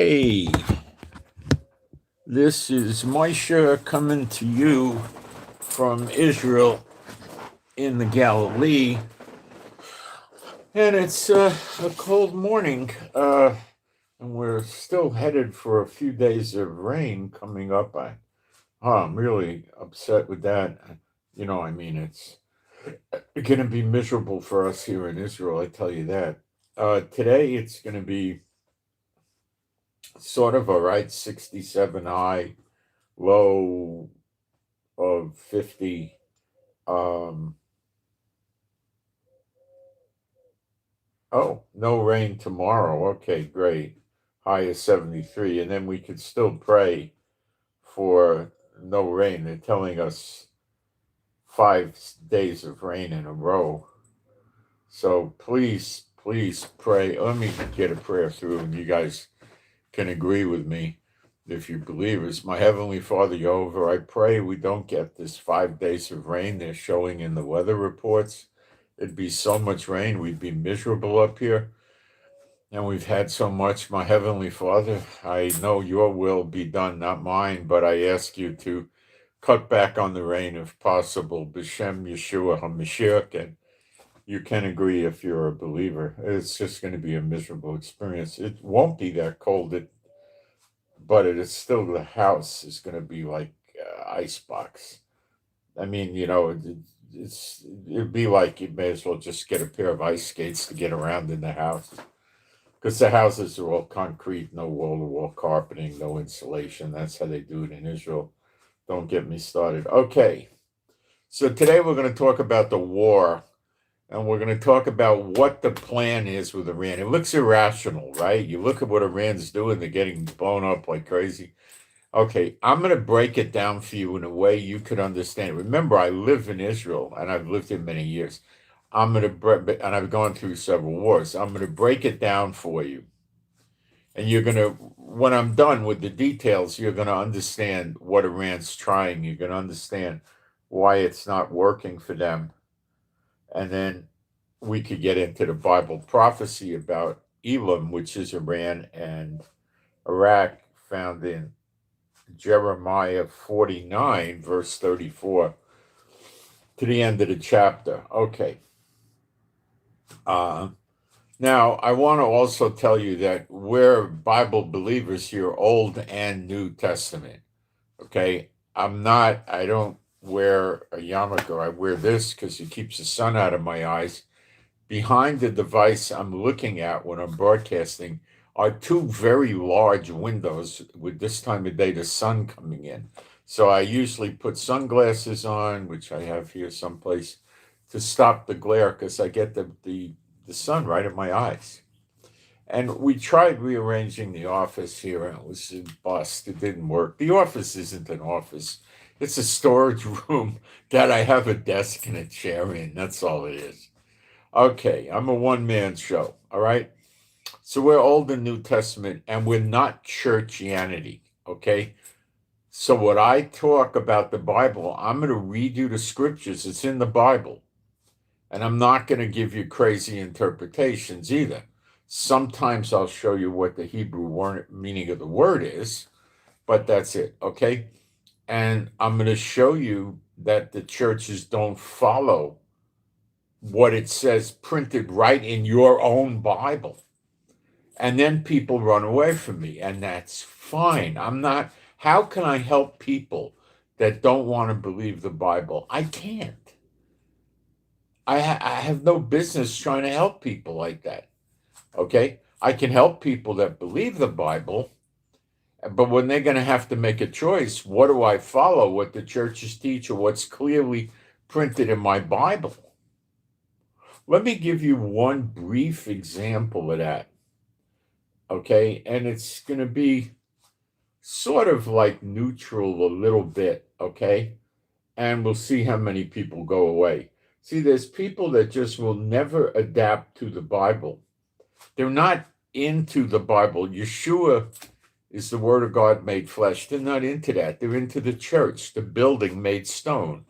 Hey, this is Moshe coming to you from Israel in the Galilee, and it's a cold morning, and we're still headed for a few days of rain coming up. I'm really upset with that. It's going to be miserable for us here in Israel, I tell you that. Today it's going to be sort of a right 67 high, low of 50. Um, no rain tomorrow. Okay, great. High is 73. And then we could still pray for no rain. They're telling us 5 days of rain in a row. So please pray. Let me get a prayer through, and you guys can agree with me if you believers. My Heavenly Father Jehovah, I pray we don't get this 5 days of rain they're showing in the weather reports. It'd be so much rain, we'd be miserable up here. And we've had so much. My Heavenly Father, I know your will be done, not mine, but I ask you to cut back on the rain if possible. B'Shem Yeshua HaMashiach, and you can agree if you're a believer. It's just going to be a miserable experience. It won't be that cold, but it is still, the house is going to be like icebox. I mean, it'd be like you may as well just get a pair of ice skates to get around in the house. Because the houses are all concrete, no wall-to-wall carpeting, no insulation. That's how they do it in Israel. Don't get me started. Okay, so today we're going to talk about the war, and we're going to talk about what the plan is with Iran. It looks irrational, right? You look at what Iran's doing, they're getting blown up like crazy. Okay, I'm going to break it down for you in a way you could understand. Remember, I live in Israel, and I've lived here many years. And I've gone through several wars. I'm going to break it down for you. And when I'm done with the details, you're going to understand what Iran's trying. You're going to understand why it's not working for them. And then we could get into the Bible prophecy about Elam, which is Iran and Iraq, found in Jeremiah 49, verse 34, to the end of the chapter. Okay. Now, I want to also tell you that we're Bible believers here, Old and New Testament. Okay? I don't wear a yarmulke. I wear this because it keeps the sun out of my eyes. Behind the device I'm looking at when I'm broadcasting are two very large windows with this time of day, the sun coming in. So I usually put sunglasses on, which I have here someplace, to stop the glare because I get the sun right in my eyes. And we tried rearranging the office here, and it was a bust. It didn't work. The office isn't an office. It's a storage room that I have a desk and a chair in. That's all it is. Okay, I'm a one-man show, all right? So we're Old and New Testament, and we're not churchianity, okay? So what I talk about the Bible, I'm going to read you the scriptures. It's in the Bible. And I'm not going to give you crazy interpretations either. Sometimes I'll show you what the Hebrew meaning of the word is, but that's it, okay? And I'm going to show you that the churches don't follow what it says printed right in your own Bible. And then people run away from me, and that's fine. How can I help people that don't want to believe the Bible? I can't. I have no business trying to help people like that, okay? I can help people that believe the Bible, but when they're going to have to make a choice, what do I follow, what the churches teach or what's clearly printed in my Bible? Let me give you one brief example of that, okay? And it's going to be sort of like neutral a little bit, okay? And we'll see how many people go away. See, there's people that just will never adapt to the Bible. They're not into the Bible. Yeshua is the Word of God made flesh. They're not into that. They're into the church, the building made stone.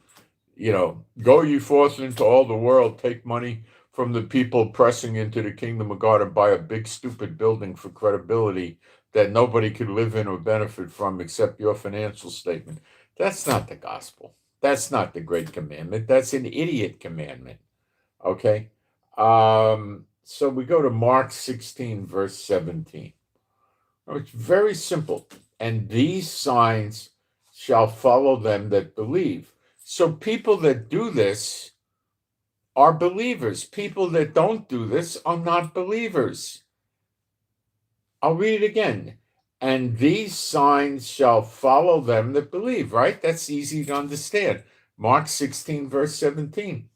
Go ye forth into all the world, take money from the people pressing into the kingdom of God and buy a big, stupid building for credibility that nobody could live in or benefit from except your financial statement. That's not the gospel. That's not the great commandment. That's an idiot commandment. Okay? So we go to Mark 16, verse 17. It's very simple. And these signs shall follow them that believe. So people that do this are believers. People that don't do this are not believers. I'll read it again. And these signs shall follow them that believe, right? That's easy to understand. Mark 16, verse 17.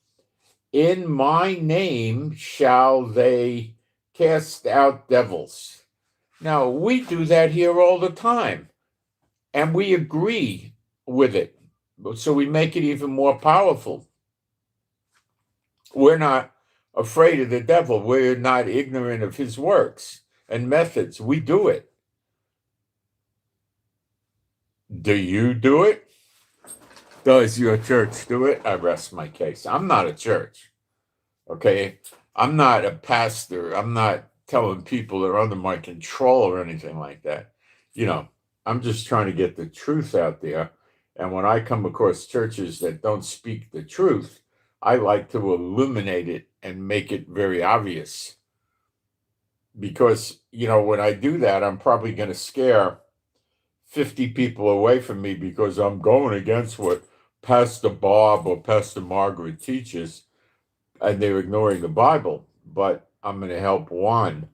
In my name shall they cast out devils. Now, we do that here all the time, and we agree with it. So we make it even more powerful. We're not afraid of the devil. We're not ignorant of his works and methods. We do it. Do you do it? Does your church do it? I rest my case. I'm not a church. Okay? I'm not a pastor. I'm not telling people they're under my control or anything like that. I'm just trying to get the truth out there. And when I come across churches that don't speak the truth, I like to illuminate it and make it very obvious. Because, when I do that, I'm probably going to scare 50 people away from me because I'm going against what Pastor Bob or Pastor Margaret teaches, and they're ignoring the Bible. But I'm going to help one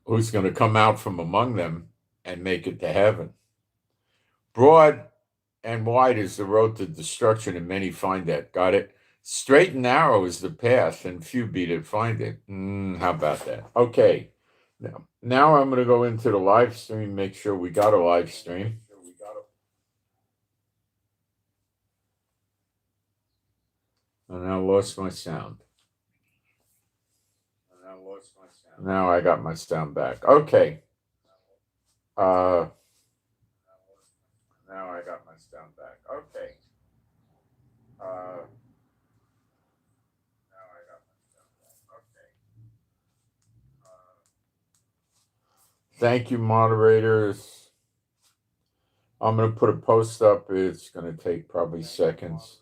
who's going to come out from among them and make it to heaven. Broad and wide is the road to destruction, and many find that. Got it? Straight and narrow is the path, and few be that find it. How about that? Okay. Now I'm going to go into the live stream, make sure we got a live stream. And I lost my sound. Now I got my sound back. Okay. Now I got my sound back. Okay. Now I got my sound back. Okay. Thank you, moderators. I'm going to put a post up. It's going to take probably seconds.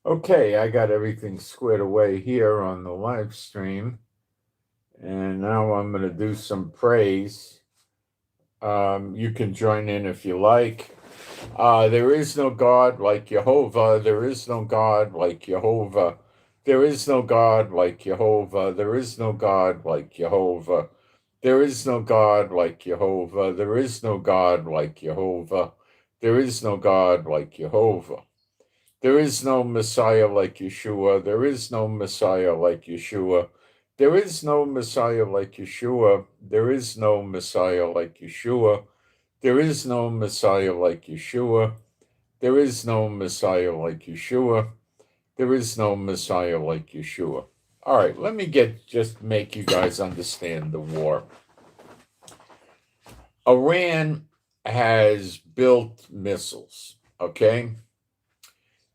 Okay, I got everything squared away here on the live stream. And now I'm going to do some praise. You can join in if you like. There is no God like Jehovah. There is no God like Jehovah. There is no God like Jehovah. There is no God like Jehovah. There is no God like Jehovah. There is no God like Jehovah. There is no God like Jehovah. There is no Messiah like Yeshua. There is no Messiah like Yeshua. There is no Messiah like Yeshua. There is no Messiah like Yeshua. There is no Messiah like Yeshua. There is no Messiah like Yeshua. There is no Messiah like Yeshua. All right, let me just make you guys understand the war. Iran has built missiles, okay?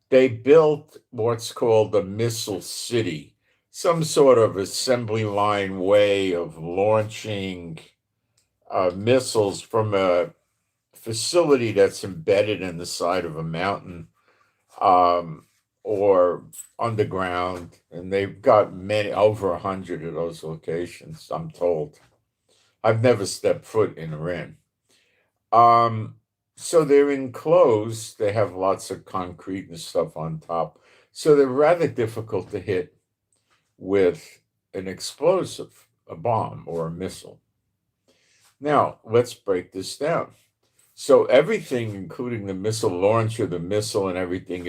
They built what's called a missile city, some sort of assembly line way of launching missiles from a facility that's embedded in the side of a mountain or underground. And they've got over 100 of those locations, I'm told. I've never stepped foot in Iran. So they're enclosed. They have lots of concrete and stuff on top. So they're rather difficult to hit with an explosive, a bomb or a missile. Now, let's break this down. So everything, including the missile launcher, the missile and everything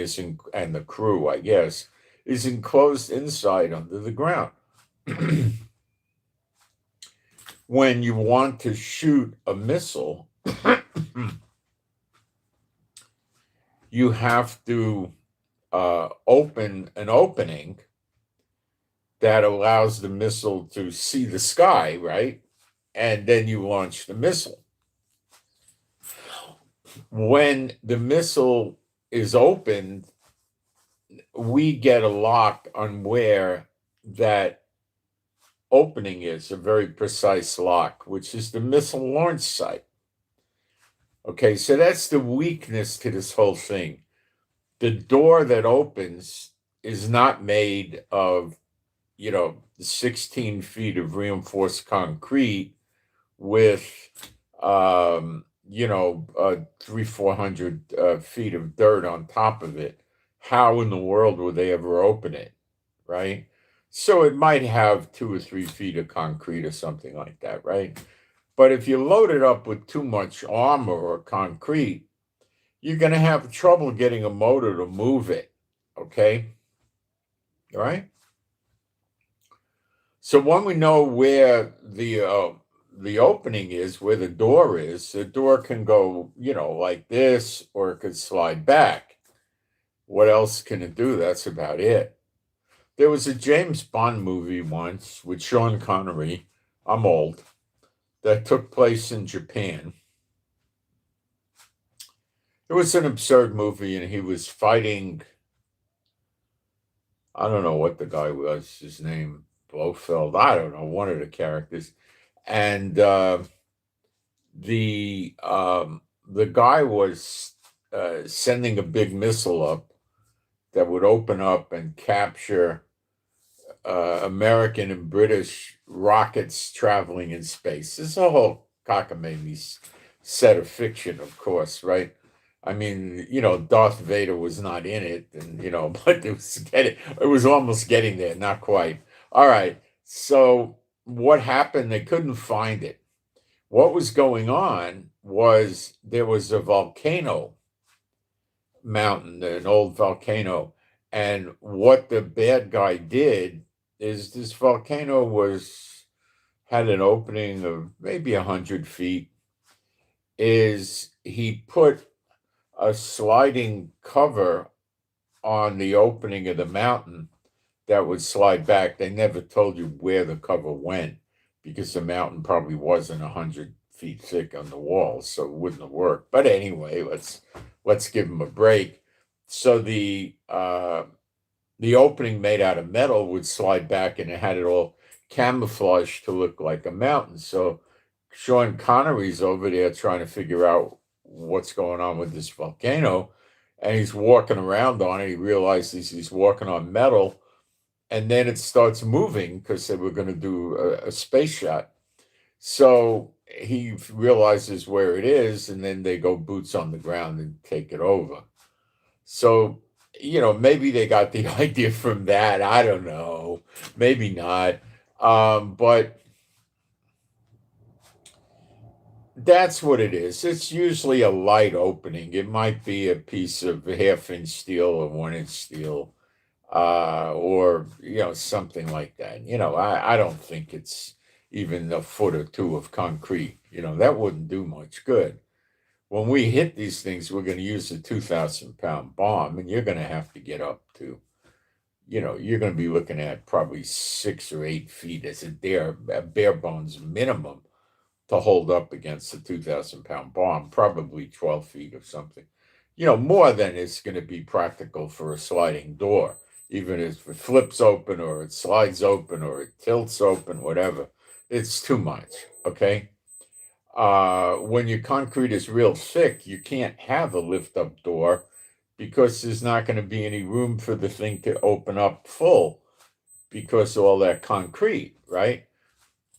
and the crew, I guess, is enclosed inside under the ground. When you want to shoot a missile, you have to open an opening that allows the missile to see the sky, right? And then you launch the missile. When the missile is opened, we get a lock on where that opening is, a very precise lock, which is the missile launch site. Okay, so that's the weakness to this whole thing. The door that opens is not made of, 16 feet of reinforced concrete with, 300-400 feet of dirt on top of it. How in the world would they ever open it, right? So it might have 2 or 3 feet of concrete or something like that, right? But if you load it up with too much armor or concrete, you're going to have trouble getting a motor to move it, okay? All right? So when we know where the opening is, where the door is, the door can go, like this, or it could slide back. What else can it do? That's about it. There was a James Bond movie once with Sean Connery, I'm old, that took place in Japan. It was an absurd movie, and he was fighting, I don't know what the guy was, his name, Blofeld, I don't know, one of the characters. And the guy was sending a big missile up that would open up and capture American and British rockets traveling in space. This is a whole cockamamie set of fiction, of course, right? I mean, Darth Vader was not in it, and but it was almost getting there, not quite. All right, so what happened? They couldn't find it. What was going on was there was a volcano mountain, an old volcano, and what the bad guy did is this volcano had an opening of maybe 100 feet. Is he put a sliding cover on the opening of the mountain that would slide back. They never told you where the cover went because the mountain probably wasn't 100 feet thick on the walls, so it wouldn't have worked. But anyway, let's give them a break. So the opening made out of metal would slide back, and it had it all camouflaged to look like a mountain. So Sean Connery's over there trying to figure out what's going on with this volcano, and he's walking around on it. He realizes he's walking on metal, and then it starts moving because they were going to do a space shot. So he realizes where it is, and then they go boots on the ground and take it over. So, maybe they got the idea from that. I don't know. Maybe not. But that's what it is. It's usually a light opening. It might be a piece of 1/2-inch steel or 1-inch steel, or something like that. I don't think it's even a foot or two of concrete. That wouldn't do much good. When we hit these things, we're going to use a 2,000-pound bomb, and you're going to have to get up to, you're going to be looking at probably 6 or 8 feet as a bare bones minimum to hold up against a 2,000-pound bomb, probably 12 feet or something. More than it's going to be practical for a sliding door, even if it flips open or it slides open or it tilts open, whatever. It's too much, okay? When your concrete is real thick, you can't have a lift-up door because there's not going to be any room for the thing to open up full because of all that concrete, right?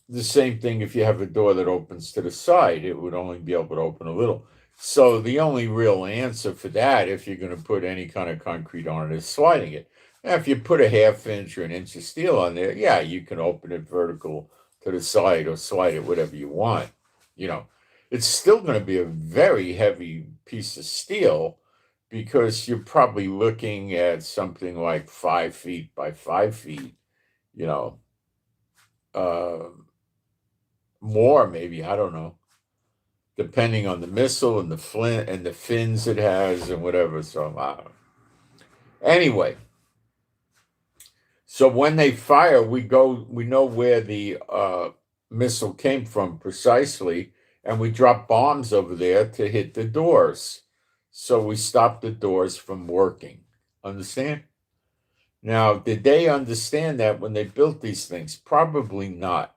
The same thing if you have a door that opens to the side, it would only be able to open a little. So the only real answer for that, if you're going to put any kind of concrete on it, is sliding it. Now, if you put a half inch or an inch of steel on there, yeah, you can open it vertical to the side or slide it whatever you want. You know, it's still going to be a very heavy piece of steel because you're probably looking at something like 5 feet by 5 feet, you know, uh, more maybe, I don't know, depending on the missile and the flint and the fins it has and whatever. So, anyway. So when they fire, we know where the missile came from precisely, and we drop bombs over there to hit the doors. So we stop the doors from working. Understand? Now, did they understand that when they built these things? Probably not.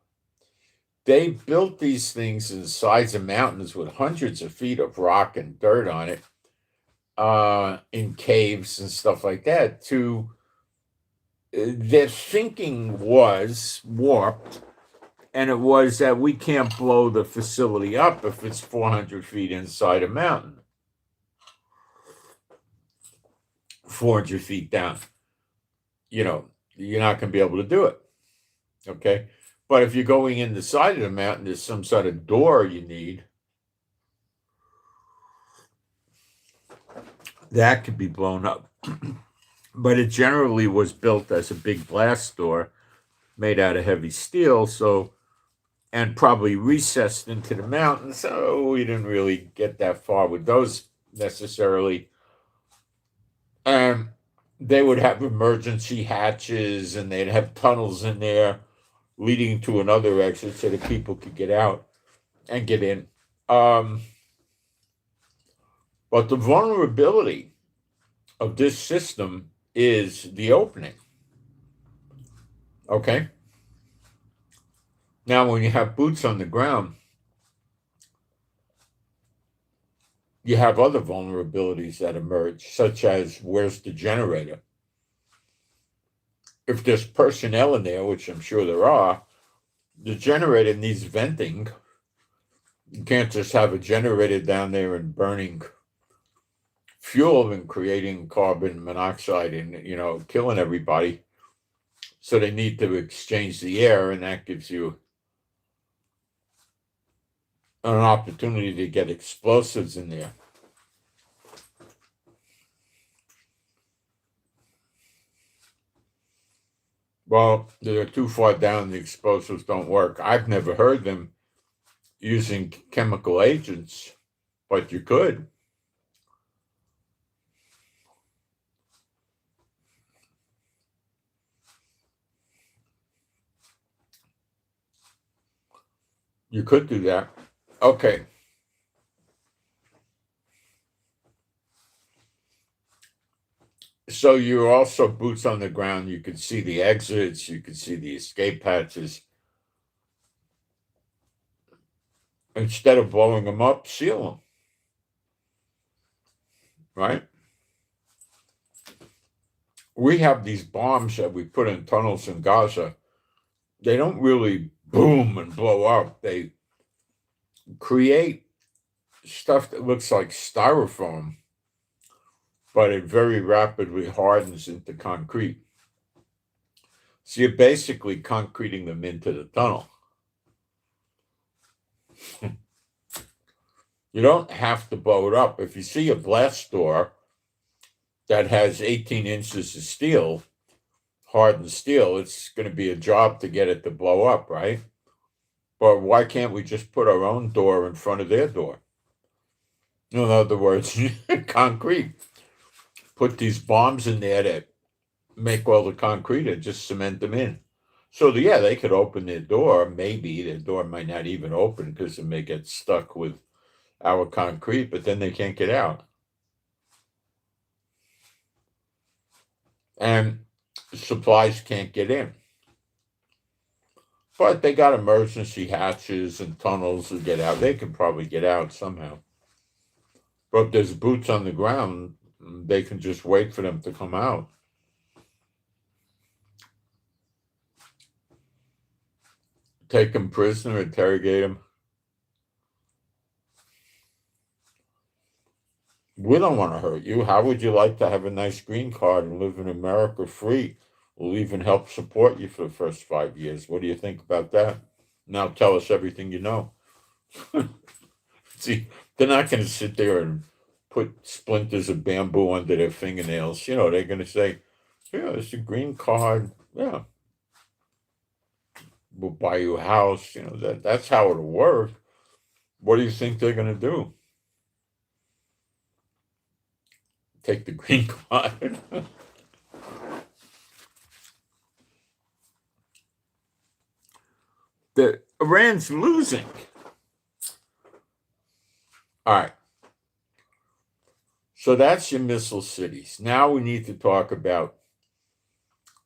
They built these things in the sides of mountains with hundreds of feet of rock and dirt on it, in caves and stuff like that to their thinking was warped, and it was that we can't blow the facility up if it's 400 feet inside a mountain, 400 feet down. You know, you're not going to be able to do it. Okay. But if you're going in the side of the mountain, there's some sort of door you need. That could be blown up. But it generally was built as a big blast door made out of heavy steel, so and probably recessed into the mountain, so we didn't really get that far with those necessarily. And they would have emergency hatches and they'd have tunnels in there leading to another exit so that people could get out and get in. But the vulnerability of this system is the opening. Okay? Now, when you have boots on the ground, you have other vulnerabilities that emerge, such as where's the generator? If there's personnel in there, which I'm sure there are, the generator needs venting. You can't just have a generator down there and burning fuel and creating carbon monoxide and, killing everybody. So they need to exchange the air, and that gives you an opportunity to get explosives in there. Well, they're too far down, the explosives don't work. I've never heard them using chemical agents, but you could. You could do that. Okay. So you're also boots on the ground. You could see the exits. You could see the escape hatches. Instead of blowing them up, seal them. Right? We have these bombs that we put in tunnels in Gaza. They don't really boom and blow up. They create stuff that looks like styrofoam, but it very rapidly hardens into concrete. So you're basically concreting them into the tunnel. You don't have to blow it up. If you see a blast door that has 18 inches of steel, hardened steel, it's going to be a job to get it to blow up, right? But why can't we just put our own door in front of their door? In other words, concrete. Put these bombs in there that make all the concrete and just cement them in. So, yeah, they could open their door. Maybe their door might not even open because it may get stuck with our concrete, but then they can't get out. And supplies can't get in. But they got emergency hatches and tunnels to get out. They can probably get out somehow. But if there's boots on the ground, they can just wait for them to come out. Take them prisoner, interrogate them. We don't want to hurt you. How would you like to have a nice green card and live in America free? We'll even help support you for the first 5 years. What do you think about that? Now tell us everything you know. See, they're not going to sit there and put splinters of bamboo under their fingernails. They're going to say, yeah, it's a green card. Yeah. We'll buy you a house. That's how it'll work. What do you think they're going to do? Take the green card. Iran's losing. All right. So that's your missile cities. Now we need to talk about.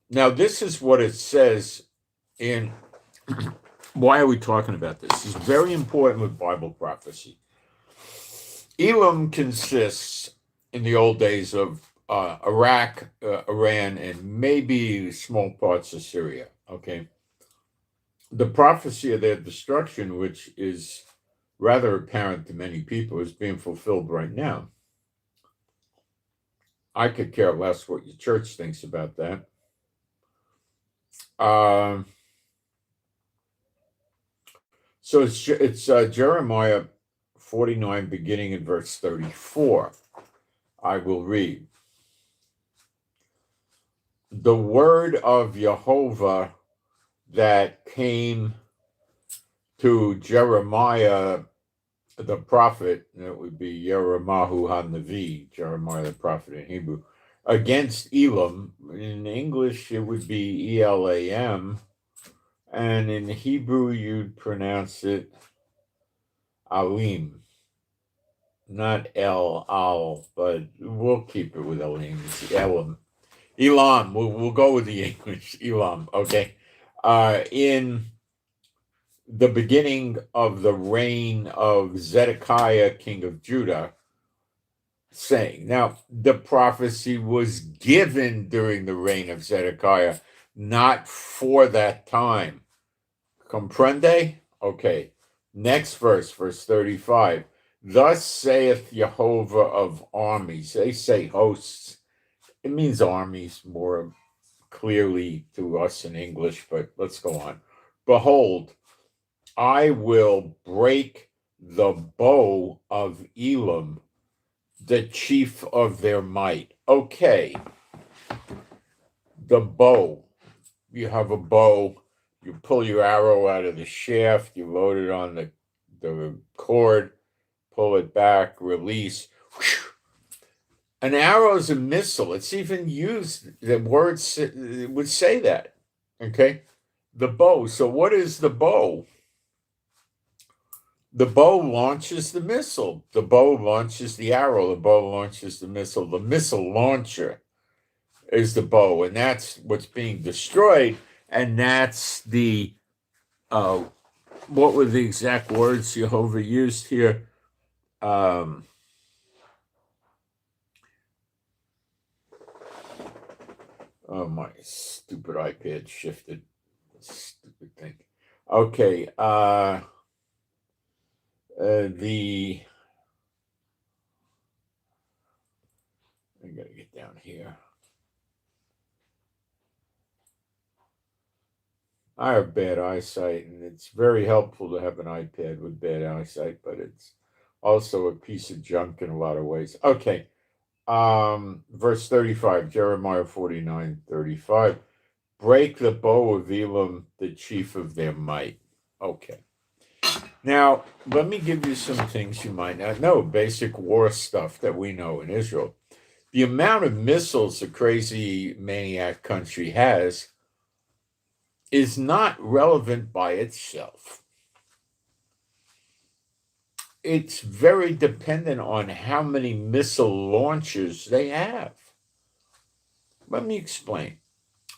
Now, this is what it says in. Why are we talking about this? It's very important with Bible prophecy. Elam consists in the old days of Iraq, Iran, and maybe small parts of Syria. Okay. The prophecy of their destruction, which is rather apparent to many people, is being fulfilled right now. I could care less what your church thinks about that. So it's Jeremiah 49, beginning in verse 34. I will read. The word of Jehovah that came to Jeremiah the prophet, that would be Yeremahu HaNavi, Jeremiah the prophet in Hebrew, against Elam. In English, it would be Elam, and in Hebrew, you'd pronounce it Alim. Not El-Al, but we'll keep it with Elim. It's Elam. Elam, we'll go with the English, Elam, okay? In the beginning of the reign of Zedekiah, king of Judah, saying, now, the prophecy was given during the reign of Zedekiah, not for that time. Comprende? Okay. Next verse 35. Thus saith Jehovah of armies. They say hosts. It means armies more clearly to us in English, but let's go on. Behold, I will break the bow of Elam, the chief of their might. Okay. The bow. You have a bow. You pull your arrow out of the shaft. You load it on the cord. Pull it back. Release. An arrow is a missile. It's even used. The words would say that. Okay. The bow. So what is the bow? The bow launches the missile. The bow launches the arrow. The bow launches the missile. The missile launcher is the bow, and that's what's being destroyed. And that's the, what were the exact words Jehovah used here? Oh, my stupid iPad shifted. Stupid thing. Okay. I gotta get down here. I have bad eyesight, and it's very helpful to have an iPad with bad eyesight, but it's also a piece of junk in a lot of ways. Okay. Verse 35, Jeremiah 49, 35. Break the bow of Elam, the chief of their might. Okay. Now, let me give you some things you might not know, basic war stuff that we know in Israel. The amount of missiles a crazy maniac country has is not relevant by itself. It's very dependent on how many missile launchers they have. Let me explain.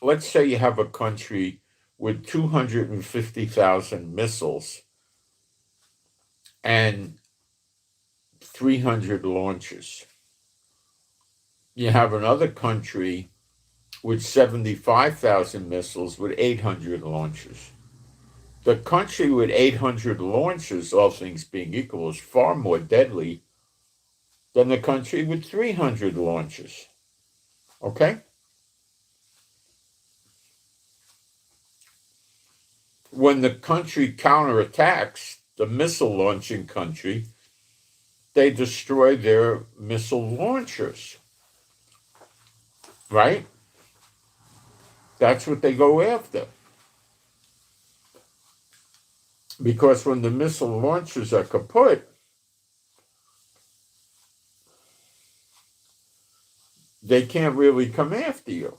Let's say you have a country with 250,000 missiles and 300 launchers. You have another country with 75,000 missiles with 800 launchers. The country with 800 launchers, all things being equal, is far more deadly than the country with 300 launches. Okay? When the country counterattacks the missile launching country, they destroy their missile launchers. Right? That's what they go after. Because when the missile launchers are kaput, they can't really come after you.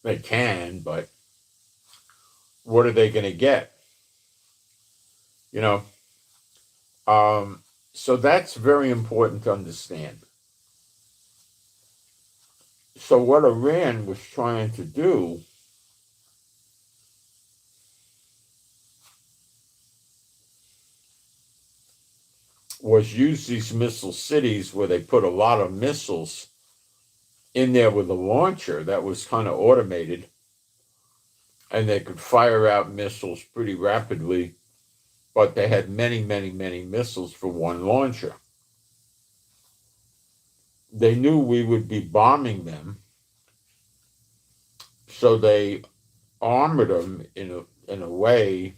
They can, but what are they going to get? You know, so that's very important to understand. So what Iran was trying to do was use these missile cities where they put a lot of missiles in there with a launcher that was kind of automated, and they could fire out missiles pretty rapidly, but they had many, many, many missiles for one launcher. They knew we would be bombing them, so they armored them in a way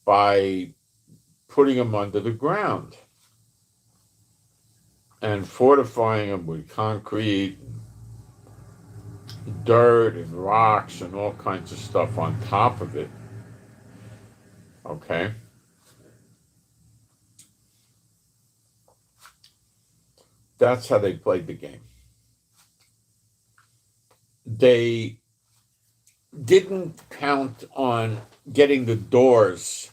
by putting them under the ground and fortifying them with concrete, dirt, and rocks, and all kinds of stuff on top of it. Okay? That's how they played the game. They didn't count on getting the doors,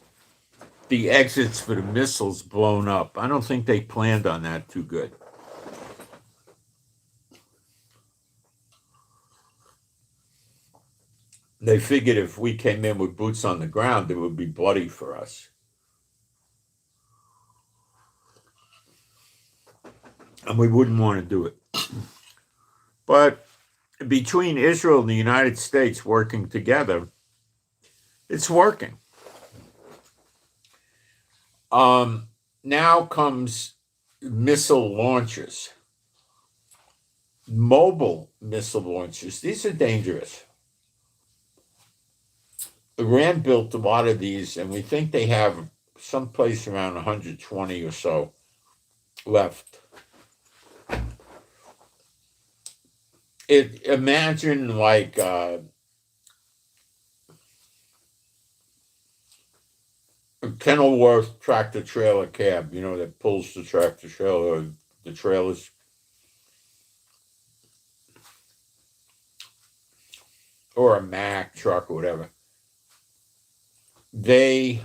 the exits for the missiles blown up. I don't think they planned on that too good. They figured if we came in with boots on the ground, it would be bloody for us. And we wouldn't want to do it. But between Israel and the United States working together, it's working. Now comes missile launchers. Mobile missile launchers. These are dangerous. Iran built a lot of these, and we think they have someplace around 120 or so left. Imagine like a Kenilworth tractor trailer cab, that pulls the tractor trailer, or the trailers. Or a Mack truck or whatever. They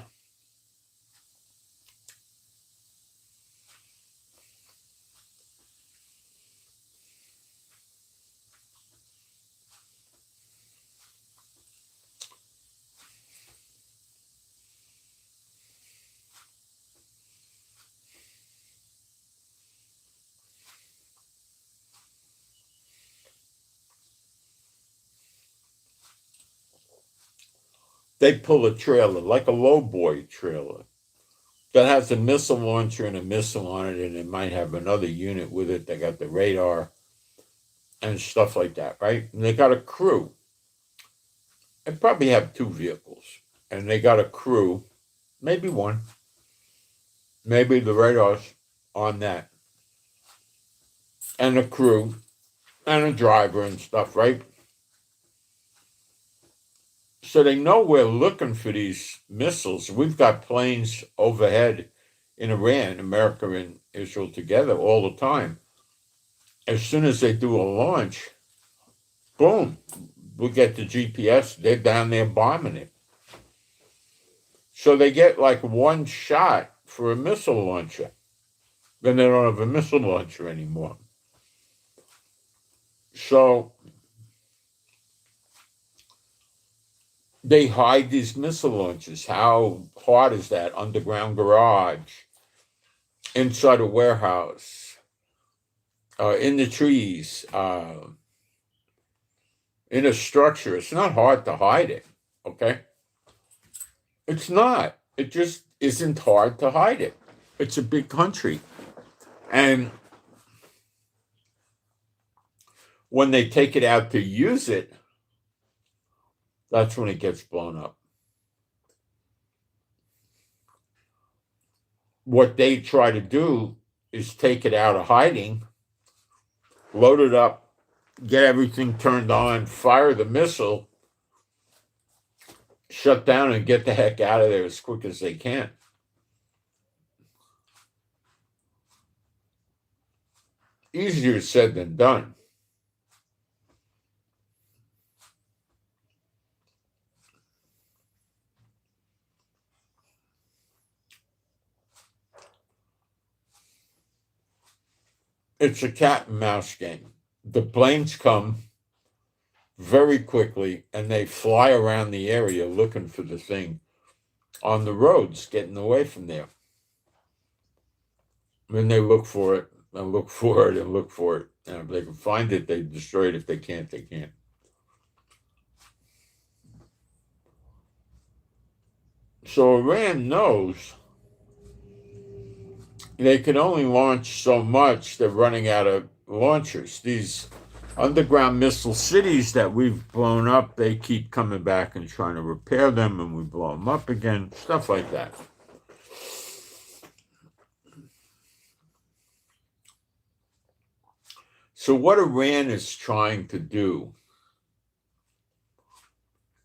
pull a trailer, like a lowboy trailer, that has a missile launcher and a missile on it, and it might have another unit with it. They got the radar and stuff like that, right? And they got a crew. They probably have 2 vehicles, and they got a crew, maybe 1. Maybe the radar's on that, and a crew, and a driver and stuff, right? So they know we're looking for these missiles. We've got planes overhead in Iran, America and Israel together all the time. As soon as they do a launch, boom, we get the GPS. They're down there bombing it. So they get like 1 shot for a missile launcher. Then they don't have a missile launcher anymore. So they hide these missile launchers. How hard is that? Underground garage, inside a warehouse, in the trees, in a structure, it's not hard to hide it, okay? It's not. It just isn't hard to hide it. It's a big country. And when they take it out to use it, that's when it gets blown up. What they try to do is take it out of hiding, load it up, get everything turned on, fire the missile, shut down, and get the heck out of there as quick as they can. Easier said than done. It's a cat and mouse game. The planes come very quickly and they fly around the area looking for the thing on the roads, getting away from there. Then they look for it and look for it and look for it. And if they can find it, they destroy it. If they can't, they can't. So Iran knows they can only launch so much. They're running out of launchers. These underground missile cities that we've blown up, they keep coming back and trying to repair them, and we blow them up again, stuff like that. So what Iran is trying to do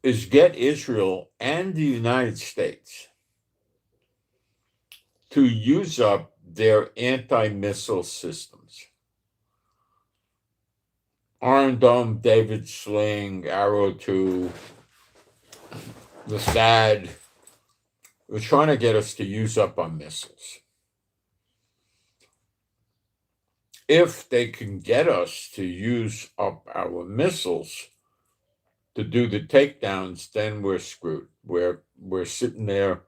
is get Israel and the United States to use up their anti-missile systems. Iron Dome, David Sling, Arrow 2, the THAAD. They're trying to get us to use up our missiles. If they can get us to use up our missiles to do the takedowns, then we're screwed. We're sitting there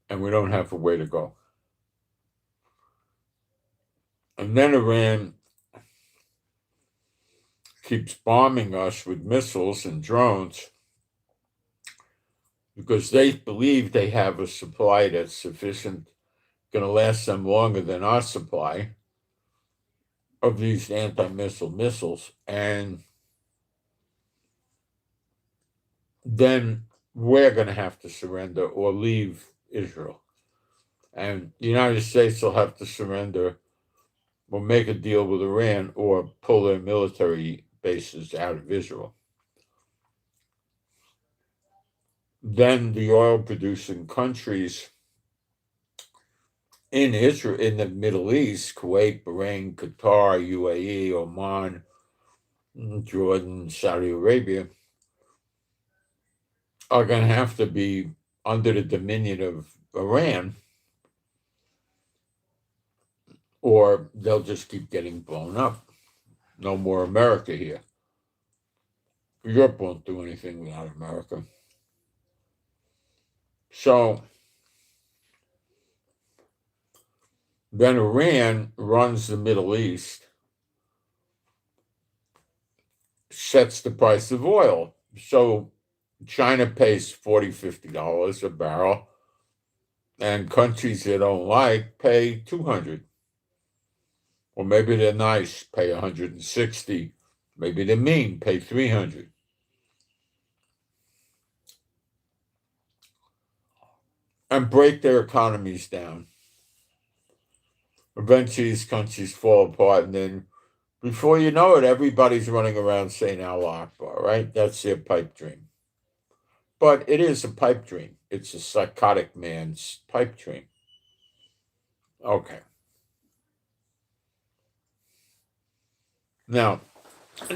and we don't have a way to go. And then Iran keeps bombing us with missiles and drones because they believe they have a supply that's sufficient, going to last them longer than our supply of these anti-missile missiles. And then we're going to have to surrender or leave Israel. And the United States will have to surrender or make a deal with Iran or pull their military bases out of Israel. Then the oil-producing countries in Israel, in the Middle East, Kuwait, Bahrain, Qatar, UAE, Oman, Jordan, Saudi Arabia, are going to have to be under the dominion of Iran, or they'll just keep getting blown up. No more America here. Europe won't do anything without America. So then Iran runs the Middle East, sets the price of oil. So China pays $40, $50 a barrel, and countries they don't like pay $200. Or maybe they're nice, pay $160. Maybe they're mean, pay $300. And break their economies down. Eventually, these countries fall apart, and then before you know it, everybody's running around saying Allah Akbar, right? That's their pipe dream. But it is a pipe dream. It's a psychotic man's pipe dream. Okay. Now,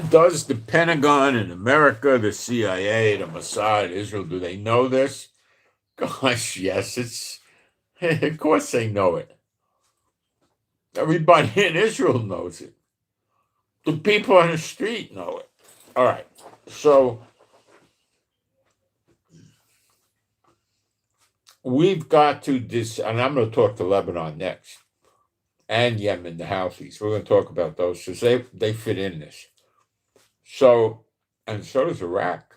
does the Pentagon in America, the CIA, the Mossad, Israel, do they know this? Gosh, yes, of course they know it. Everybody in Israel knows it. The people on the street know it. All right, so we've got to and I'm going to talk to Lebanon next, and Yemen, the Houthis. We're going to talk about those because they fit in this. So And so does Iraq.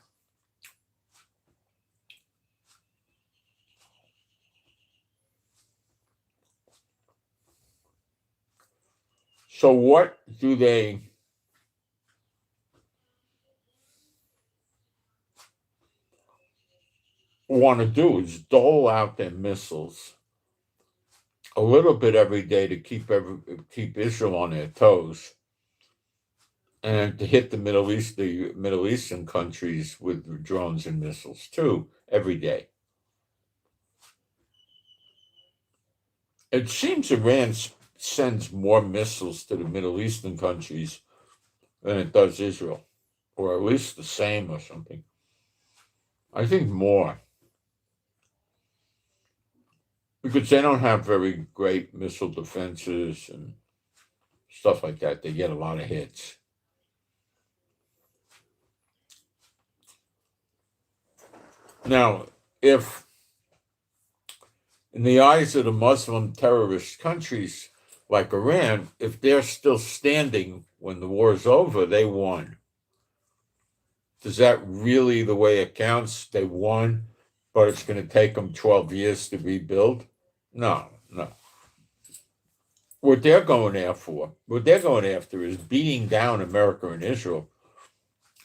So what do they want to do is dole out their missiles a little bit every day to keep Israel on their toes, and to hit the Middle Eastern countries with drones and missiles too every day. It seems Iran sends more missiles to the Middle Eastern countries than it does Israel, or at least the same or something. I think more, because they don't have very great missile defenses and stuff like that. They get a lot of hits. Now, if in the eyes of the Muslim terrorist countries like Iran, if they're still standing when the war is over, they won. Is that really the way it counts? They won, but it's going to take them 12 years to rebuild? No. What they're going after is beating down America and Israel,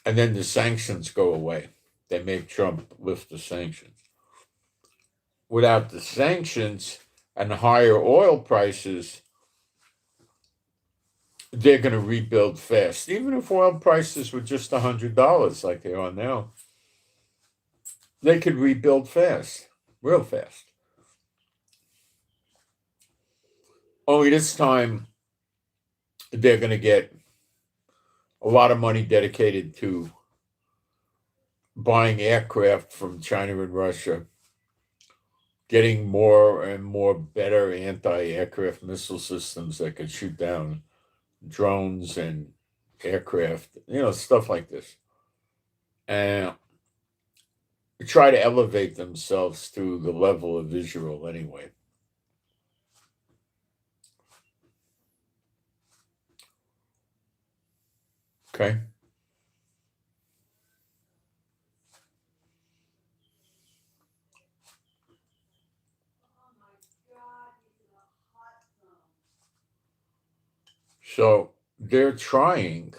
and then the sanctions go away. They make Trump lift the sanctions. Without the sanctions and higher oil prices, they're going to rebuild fast. Even if oil prices were just $100 like they are now, they could rebuild fast, real fast. Only this time, they're going to get a lot of money dedicated to buying aircraft from China and Russia, getting more and more better anti-aircraft missile systems that could shoot down drones and aircraft, stuff like this. And try to elevate themselves to the level of Israel anyway. Okay. So they're trying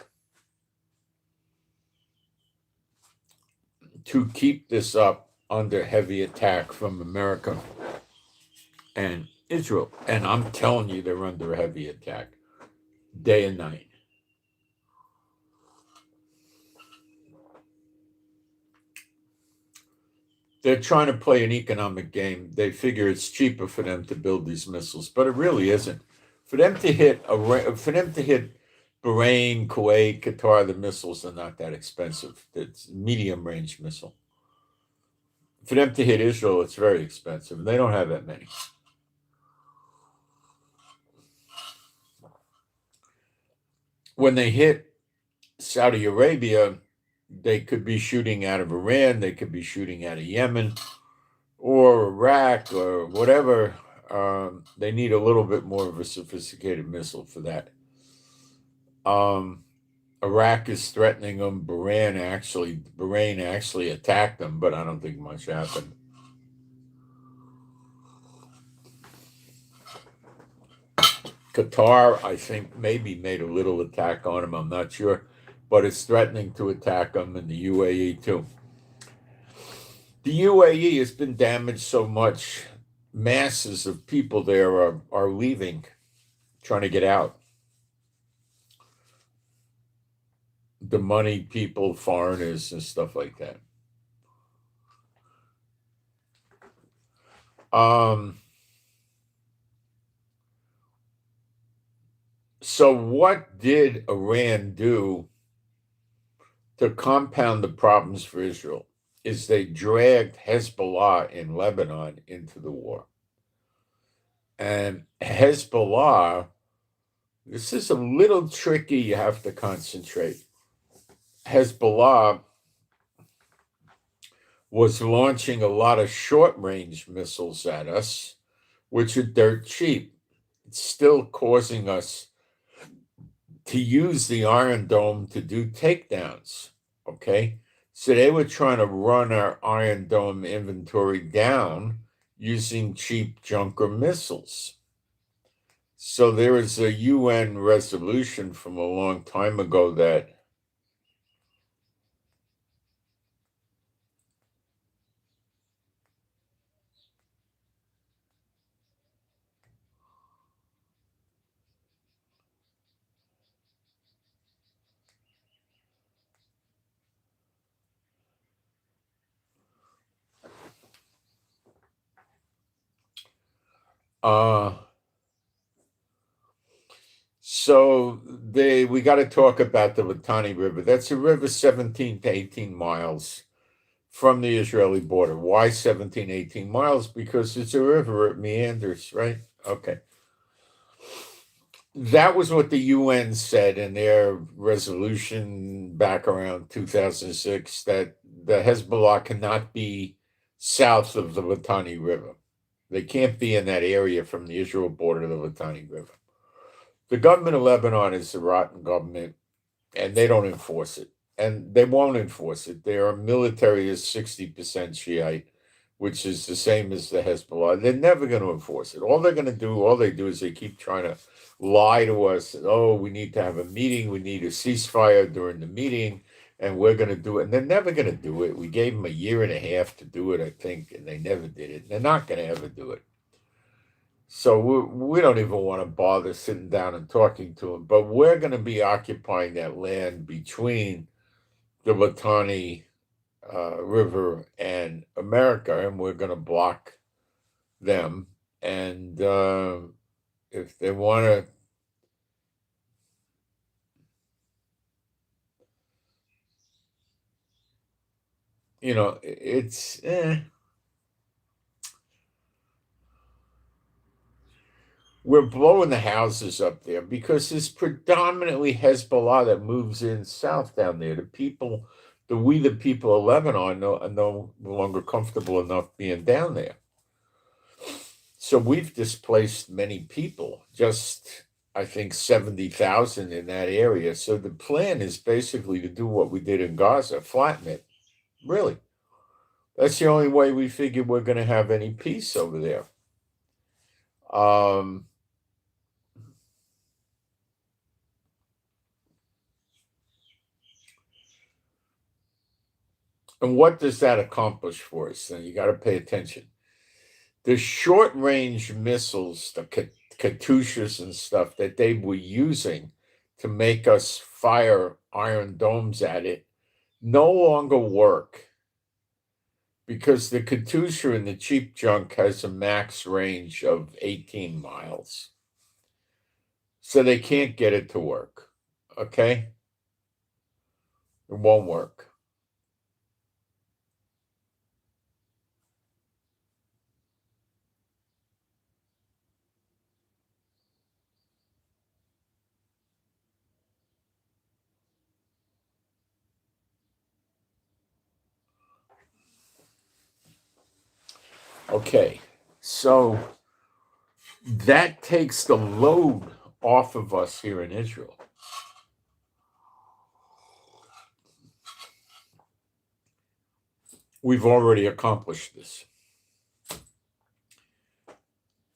to keep this up under heavy attack from America and Israel. And I'm telling you, they're under heavy attack day and night. They're trying to play an economic game. They figure it's cheaper for them to build these missiles, but it really isn't. For them to hit Bahrain, Kuwait, Qatar, the missiles are not that expensive. It's medium range missile. For them to hit Israel, it's very expensive. They don't have that many. When they hit Saudi Arabia, they could be shooting out of Iran, they could be shooting out of Yemen or Iraq or whatever. They need a little bit more of a sophisticated missile for that. Iraq is threatening them. Bahrain actually attacked them, but I don't think much happened. Qatar, I think, maybe made a little attack on them. I'm not sure, but it's threatening to attack them, and the UAE too. The UAE has been damaged so much. Masses of people there are leaving, trying to get out. The money people, foreigners, and stuff like that. So what did Iran do to compound the problems for Israel? Is they dragged Hezbollah in Lebanon into the war. And Hezbollah, this is a little tricky, you have to concentrate. Hezbollah was launching a lot of short-range missiles at us, which are dirt cheap. It's still causing us to use the Iron Dome to do takedowns Okay? So they were trying to run our Iron Dome inventory down using cheap Junker missiles. So there is a UN resolution from a long time ago that we got to talk about the Litani River. That's a river 17 to 18 miles from the Israeli border. Why 17, 18 miles? Because it's a river, it meanders, right? Okay. That was what the UN said in their resolution back around 2006, that the Hezbollah cannot be south of the Litani River. They can't be in that area from the Israel border to the Litani River. The government of Lebanon is a rotten government, and they don't enforce it. And they won't enforce it. Their military is 60% Shiite, which is the same as the Hezbollah. They're never going to enforce it. All they do is they keep trying to lie to us. Oh, we need to have a meeting. We need a ceasefire during the meeting, and we're going to do it. And they're never going to do it. We gave them a year and a half to do it, I think, and they never did it. They're not going to ever do it. So we don't even want to bother sitting down and talking to them. But we're going to be occupying that land between the Litani River and America, and we're going to block them. And if they want to, it's we're blowing the houses up there because it's predominantly Hezbollah that moves in south down there. The people of Lebanon are no longer comfortable enough being down there. So we've displaced many people, just I think 70,000 in that area. So the plan is basically to do what we did in Gaza, flatten it. Really. That's the only way we figure we're going to have any peace over there. And what does that accomplish for us? And you got to pay attention. The short-range missiles, the Katyushas and stuff that they were using to make us fire Iron Domes at it no longer work because the Katyusha and the cheap junk has a max range of 18 miles. So they can't get it to work, okay? It won't work. Okay, so that takes the load off of us here in Israel. We've already accomplished this.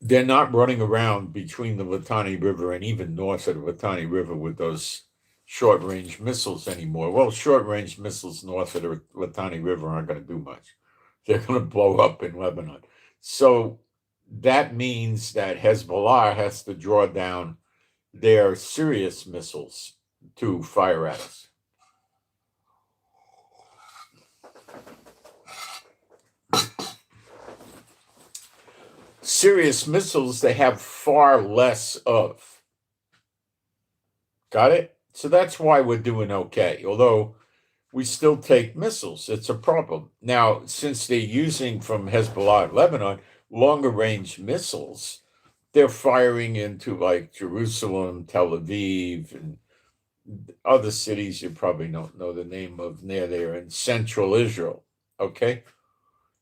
They're not running around between the Litani River and even north of the Litani River with those short-range missiles anymore. Well, short-range missiles north of the Litani River aren't going to do much. They're going to blow up in Lebanon. So that means that Hezbollah has to draw down their serious missiles to fire at us. Serious missiles they have far less of. Got it? So that's why we're doing okay. Although we still take missiles. It's a problem. Now, since they're using from Hezbollah in Lebanon longer range missiles, they're firing into like Jerusalem, Tel Aviv, and other cities you probably don't know the name of near there in central Israel. Okay?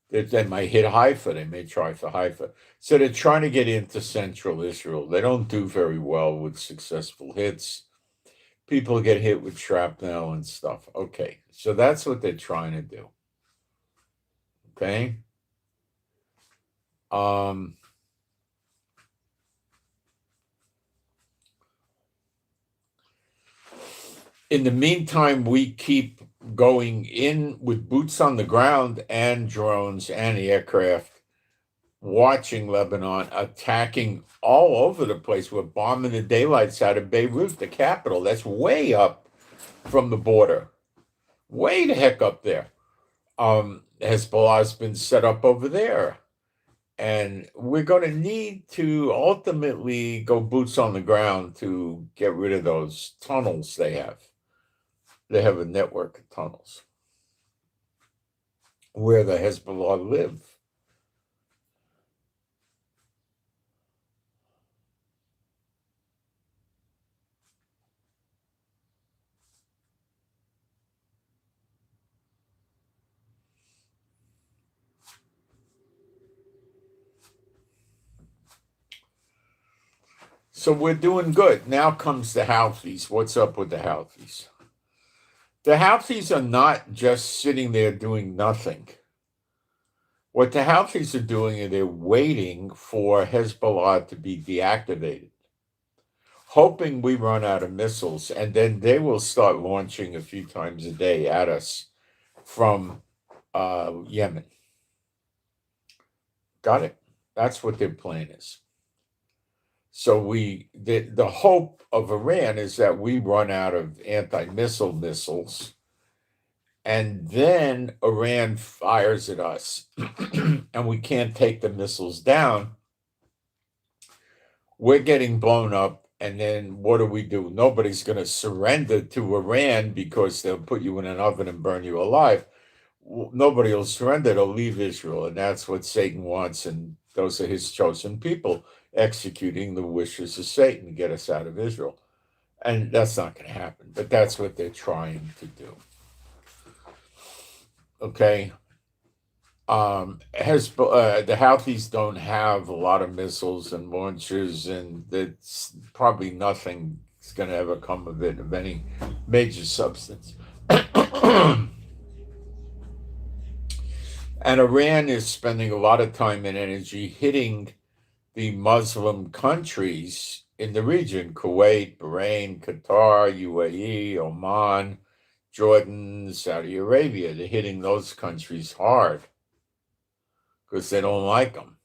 They might hit Haifa. They may try for Haifa. So they're trying to get into central Israel. They don't do very well with successful hits. People get hit with shrapnel and stuff. Okay, so that's what they're trying to do. Okay. In the meantime, we keep going in with boots on the ground and drones and aircraft, watching Lebanon, attacking all over the place. We're bombing the daylights out of Beirut, the capital. That's way up from the border, way the heck up there. Hezbollah's been set up over there. And we're going to need to ultimately go boots on the ground to get rid of those tunnels they have. They have a network of tunnels where the Hezbollah live. So we're doing good. Now comes the Houthis. What's up with the Houthis? The Houthis are not just sitting there doing nothing. What the Houthis are doing is they're waiting for Hezbollah to be deactivated, hoping we run out of missiles, and then they will start launching a few times a day at us from Yemen. Got it? That's what their plan is. So the hope of Iran is that we run out of anti-missile missiles, and then Iran fires at us, and we can't take the missiles down. We're getting blown up, and then what do? Nobody's going to surrender to Iran because they'll put you in an oven and burn you alive. Nobody will surrender. They'll leave Israel, and that's what Satan wants, and those are his chosen people executing the wishes of Satan to get us out of Israel. And that's not going to happen, but that's what they're trying to do. Okay. The Houthis don't have a lot of missiles and launchers, and it's probably nothing is going to ever come of it, of any major substance. And Iran is spending a lot of time and energy hitting the Muslim countries in the region: Kuwait, Bahrain, Qatar, UAE, Oman, Jordan, Saudi Arabia. They're hitting those countries hard because they don't like them.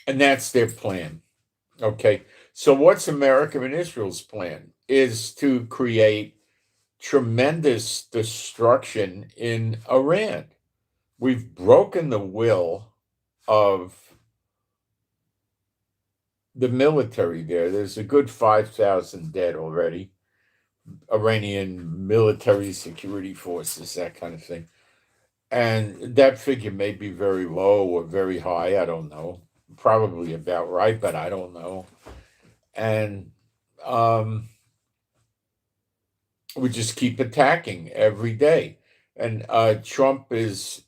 And that's their plan. Okay, so what's America and Israel's plan? Is to create tremendous destruction in Iran. We've broken the will of the military there. There's a good 5,000 dead already. Iranian military security forces, that kind of thing. And that figure may be very low or very high. I don't know. Probably about right, but I don't know. And we just keep attacking every day. And Trump is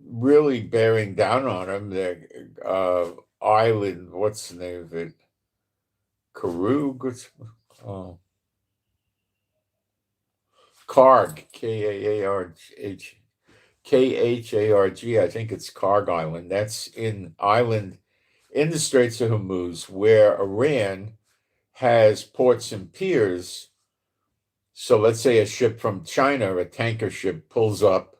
really bearing down on him. The island, what's the name of it? Karug? Karg, K-A-A-R-H. Kharg, I think it's Karg Island. That's in island in the Straits of Hormuz, where Iran has ports and piers. So let's say a ship from China, a tanker ship, pulls up,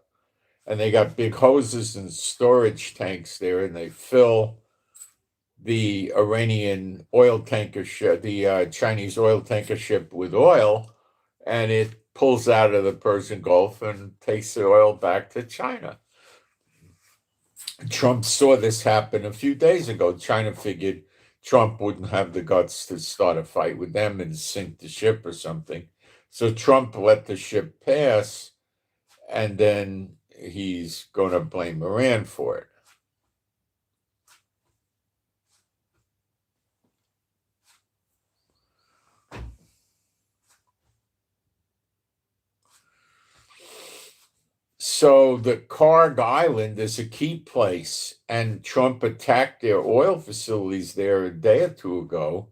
and they got big hoses and storage tanks there, and they fill the Iranian oil tanker ship, the Chinese oil tanker ship, with oil, and it pulls out of the Persian Gulf and takes the oil back to China. Trump saw this happen a few days ago. China figured Trump wouldn't have the guts to start a fight with them and sink the ship or something. So Trump let the ship pass, and then he's going to blame Iran for it. So the Karg Island is a key place, and Trump attacked their oil facilities there a day or two ago.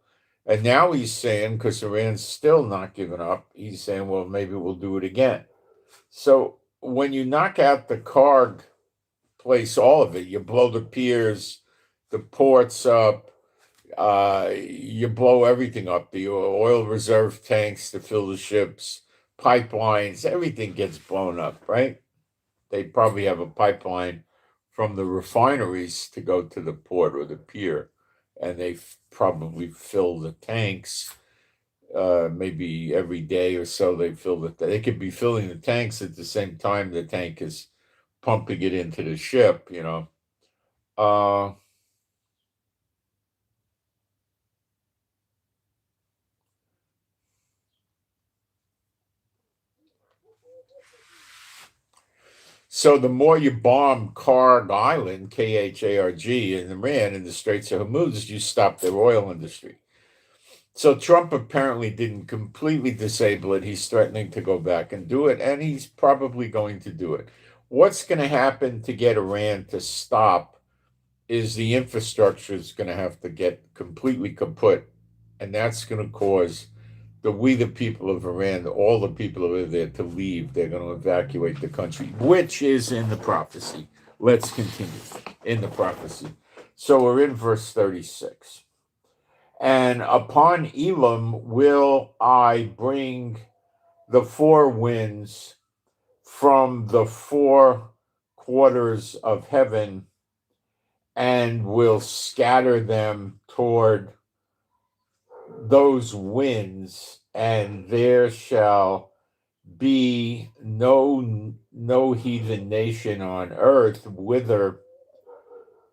And now he's saying, because Iran's still not giving up, he's saying, well, maybe we'll do it again. So when you knock out the Karg place, all of it, you blow the piers, the ports up, you blow everything up, the oil reserve tanks to fill the ships, pipelines, everything gets blown up, right? They probably have a pipeline from the refineries to go to the port or the pier, and they probably fill the tanks. Maybe every day or so they fill they could be filling the tanks at the same time the tank is pumping it into the ship, So the more you bomb Karg Island, Kharg, in Iran, in the Straits of Hormuz, you stop their oil industry. So Trump apparently didn't completely disable it. He's threatening to go back and do it, and he's probably going to do it. What's going to happen to get Iran to stop is the infrastructure is going to have to get completely kaput, and that's going to cause the people of Iran, all the people who are there, to leave. They're going to evacuate the country, which is in the prophecy. Let's continue in the prophecy. So we're in verse 36. And upon Elam will I bring the four winds from the four quarters of heaven, and will scatter them toward those winds, and there shall be no heathen nation on earth whither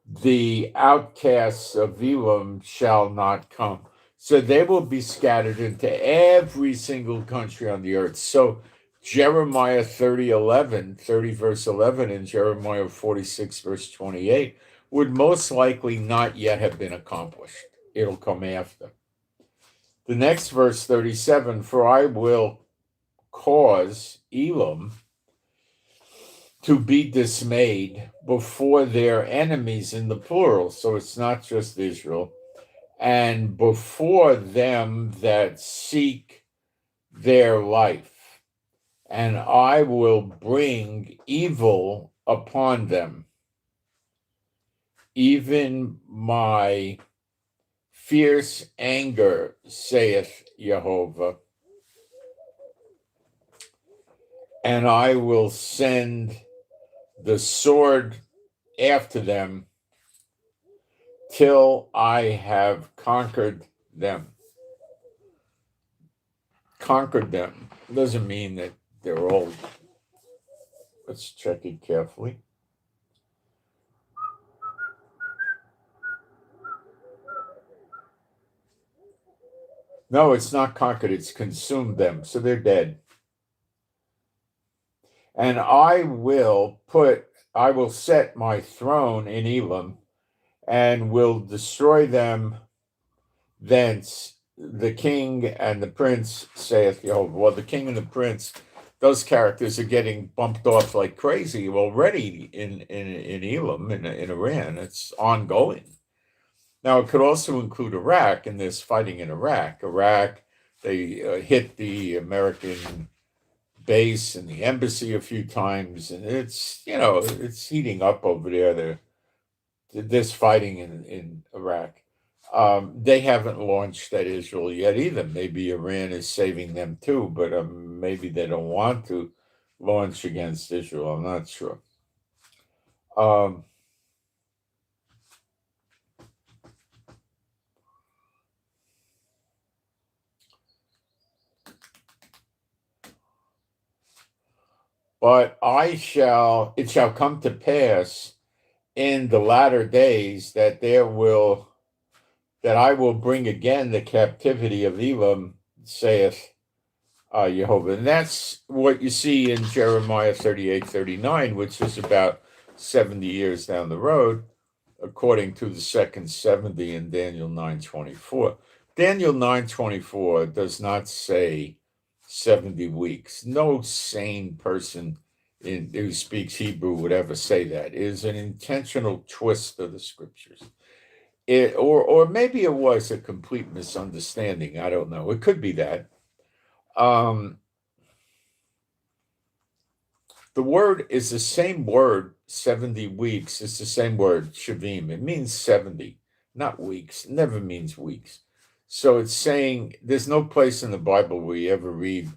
the outcasts of Elam shall not come. So they will be scattered into every single country on the earth. So Jeremiah 30 verse 11 and Jeremiah 46 verse 28 would most likely not yet have been accomplished. It'll come after. The next verse 37, for I will cause Elam to be dismayed before their enemies, in the plural, so it's not just Israel, and before them that seek their life, and I will bring evil upon them, even my fierce anger, saith Jehovah, and I will send the sword after them till I have conquered them. Conquered them doesn't mean that they're all. Let's check it carefully. No, it's not conquered, it's consumed them, so they're dead. And I will set my throne in Elam, and will destroy them thence, the king and the prince, saith Jehovah. Well, the king and the prince, those characters are getting bumped off like crazy already in Elam, in Iran. It's ongoing. Now, it could also include Iraq, and there's fighting in Iraq. They hit the American base and the embassy a few times, and it's heating up over there. There's fighting in Iraq. They haven't launched at Israel yet either. Maybe Iran is saving them too, but maybe they don't want to launch against Israel. I'm not sure. But it shall come to pass in the latter days that I will bring again the captivity of Elam, saith Jehovah. And that's what you see in Jeremiah 38:39, which is about 70 years down the road, according to the second 70 in Daniel 9:24. Daniel 9:24 does not say 70 weeks. No sane person who speaks Hebrew would ever say that. It is an intentional twist of the scriptures. Or maybe it was a complete misunderstanding. I don't know. It could be that. The word is the same word, 70 weeks. It's the same word, shavim. It means 70, not weeks. It never means weeks. So it's saying there's no place in the Bible where you ever read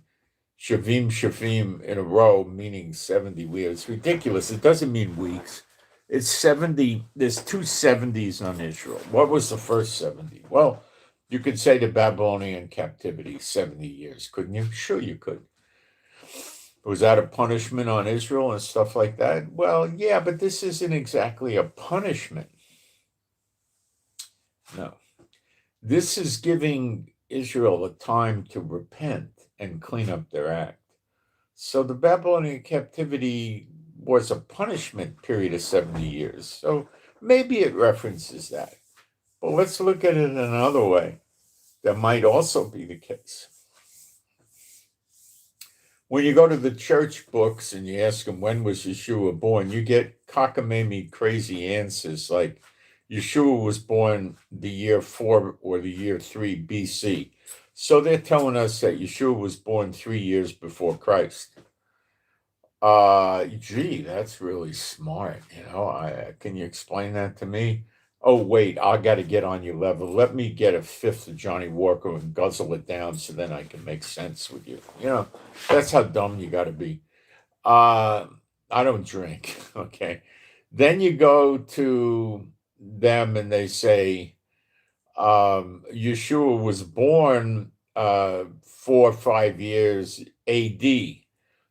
shavim in a row, meaning 70 weeks. It's ridiculous. It doesn't mean weeks. It's 70. There's two 70s on Israel. What was the first 70? Well, you could say the Babylonian captivity, 70 years, couldn't you? Sure you could. Was that a punishment on Israel and stuff like that? Well, yeah, but this isn't exactly a punishment. No. This is giving Israel a time to repent and clean up their act. So the Babylonian captivity was a punishment period of 70 years. So maybe it references that. But let's look at it in another way. That might also be the case. When you go to the church books and you ask them, when was Yeshua born, you get cockamamie crazy answers like Yeshua was born the year 4 or the year 3 BC. So they're telling us that Yeshua was born 3 years before Christ. Gee, that's really smart. Can you explain that to me? Oh, wait, I got to get on your level. Let me get a fifth of Johnny Walker and guzzle it down so then I can make sense with you. That's how dumb you got to be. I don't drink, okay? Then you go to them and they say, Yeshua was born 4 or 5 years AD.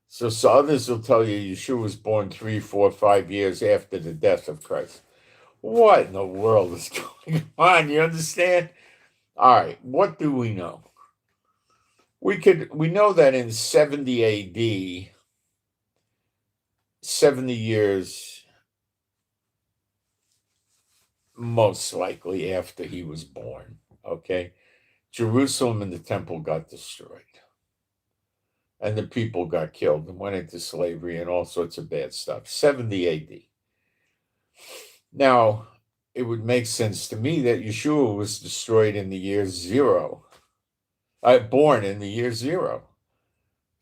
So others will tell you Yeshua was born 3, 4, 5 years after the death of Christ. What in the world is going on? You understand? All right, what do we know? We know that in 70 AD, 70 years most likely after he was born, okay? Jerusalem and the temple got destroyed. And the people got killed and went into slavery and all sorts of bad stuff. 70 AD. Now, it would make sense to me that Yeshua was destroyed in the year 0. Born in the year 0.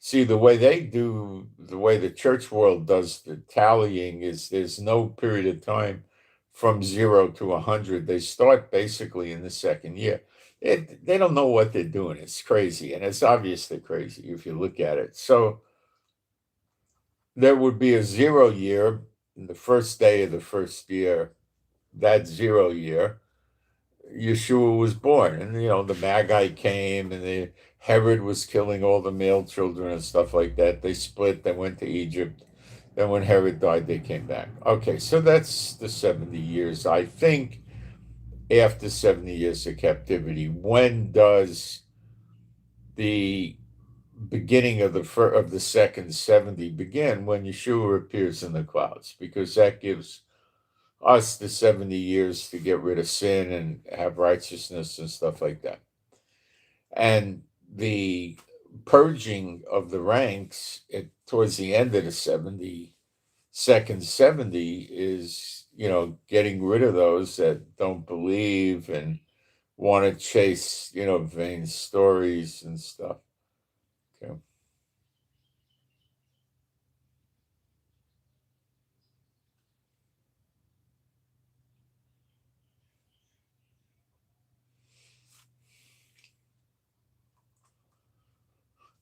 See, the way the church world does the tallying is there's no period of time from 0 to 100. They start basically in the second year. They don't know what they're doing. It's crazy. And it's obviously crazy if you look at it. So there would be a 0 year. The first day of the first year, that 0 year, Yeshua was born. And, the Magi came and Herod was killing all the male children and stuff like that. They split. They went to Egypt. Then when Herod died, they came back. Okay, so that's the 70 years. I think after 70 years of captivity, when does the beginning of the second 70 begin? When Yeshua appears in the clouds, because that gives us the 70 years to get rid of sin and have righteousness and stuff like that. And the purging of the ranks towards the end of the second 70 is, getting rid of those that don't believe and want to chase, vain stories and stuff. Okay.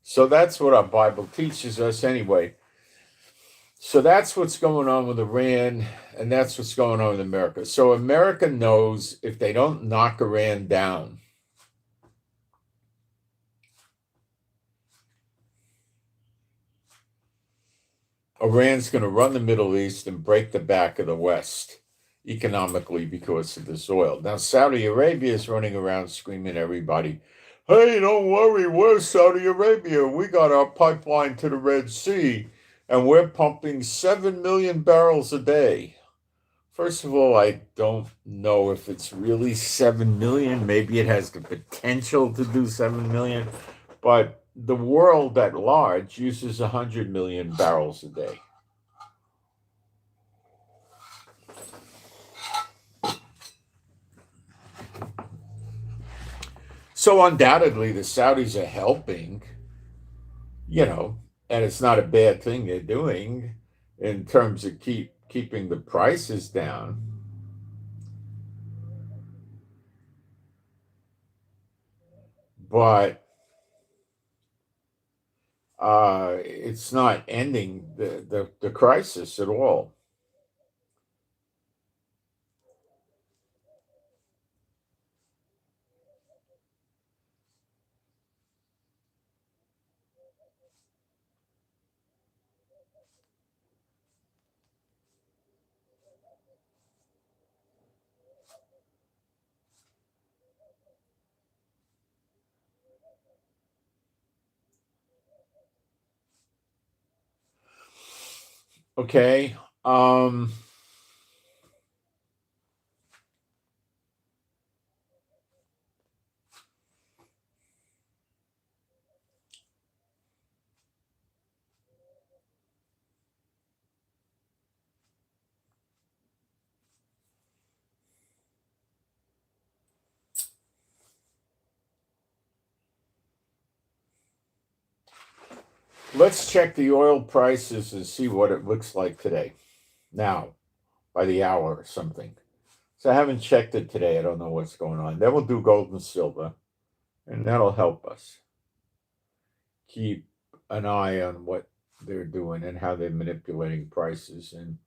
So that's what our Bible teaches us anyway. So that's what's going on with Iran, and that's what's going on with America. So America knows if they don't knock Iran down, Iran's going to run the Middle East and break the back of the West economically because of this oil. Now, Saudi Arabia is running around screaming at everybody, hey, don't worry, we're Saudi Arabia. We got our pipeline to the Red Sea, and we're pumping 7 million barrels a day. First of all, I don't know if it's really 7 million. Maybe it has the potential to do 7 million, but the world at large uses 100 million barrels a day. So undoubtedly, the Saudis are helping, and it's not a bad thing they're doing in terms of keeping the prices down. But it's not ending the crisis at all. Okay. Let's check the oil prices and see what it looks like today. Now, by the hour or something. So I haven't checked it today. I don't know what's going on. Then we'll do gold and silver, and that'll help us keep an eye on what they're doing and how they're manipulating prices. And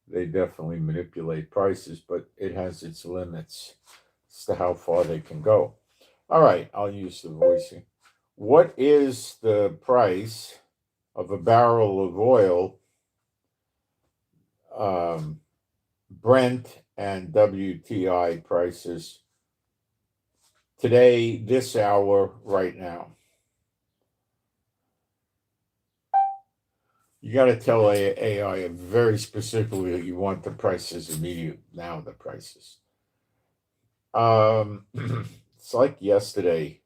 they definitely manipulate prices, but it has its limits as to how far they can go. All right, I'll use the voicing. What is the price of a barrel of oil, Brent and WTI prices today, this hour, right now? You got to tell AI very specifically that you want the prices immediate now. The prices. It's like yesterday.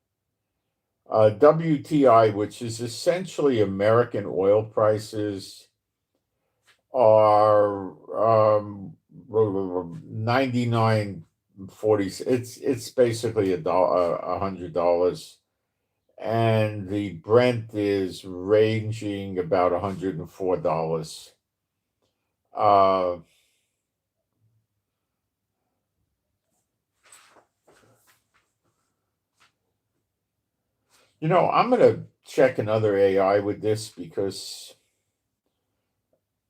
WTI, which is essentially American oil prices, are 99.40. It's basically $100. And the Brent is ranging about $104. I'm going to check another AI with this because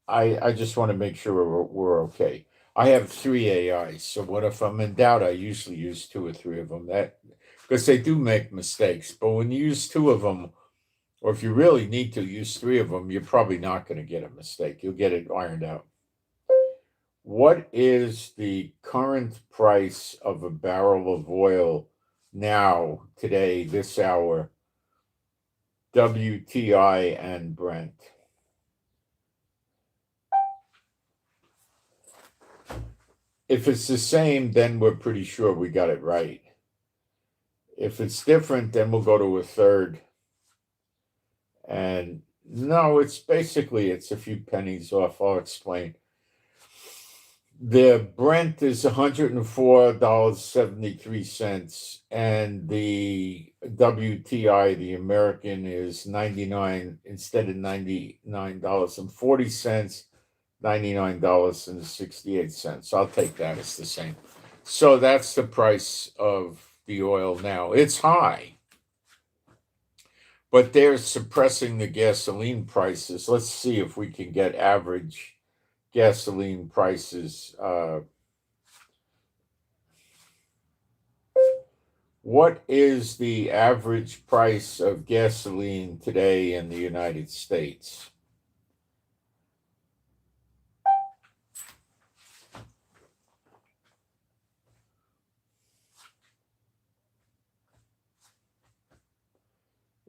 I just want to make sure we're okay. I have 3 AIs, so what if I'm in doubt? I usually use 2 or 3 of them. Because they do make mistakes, but when you use 2 of them, or if you really need to use 3 of them, you're probably not going to get a mistake. You'll get it ironed out. What is the current price of a barrel of oil now, today, this hour, WTI and Brent? If it's the same, then we're pretty sure we got it right. If it's different, then we'll go to a third. And no, it's a few pennies off. I'll explain. The Brent is $104.73, and the WTI, the American, is 99 instead of $99.40, $99.68. I'll take that as the same. So that's the price of the oil now. It's high, but they're suppressing the gasoline prices. Let's see if we can get average gasoline prices. What is the average price of gasoline today in the United States?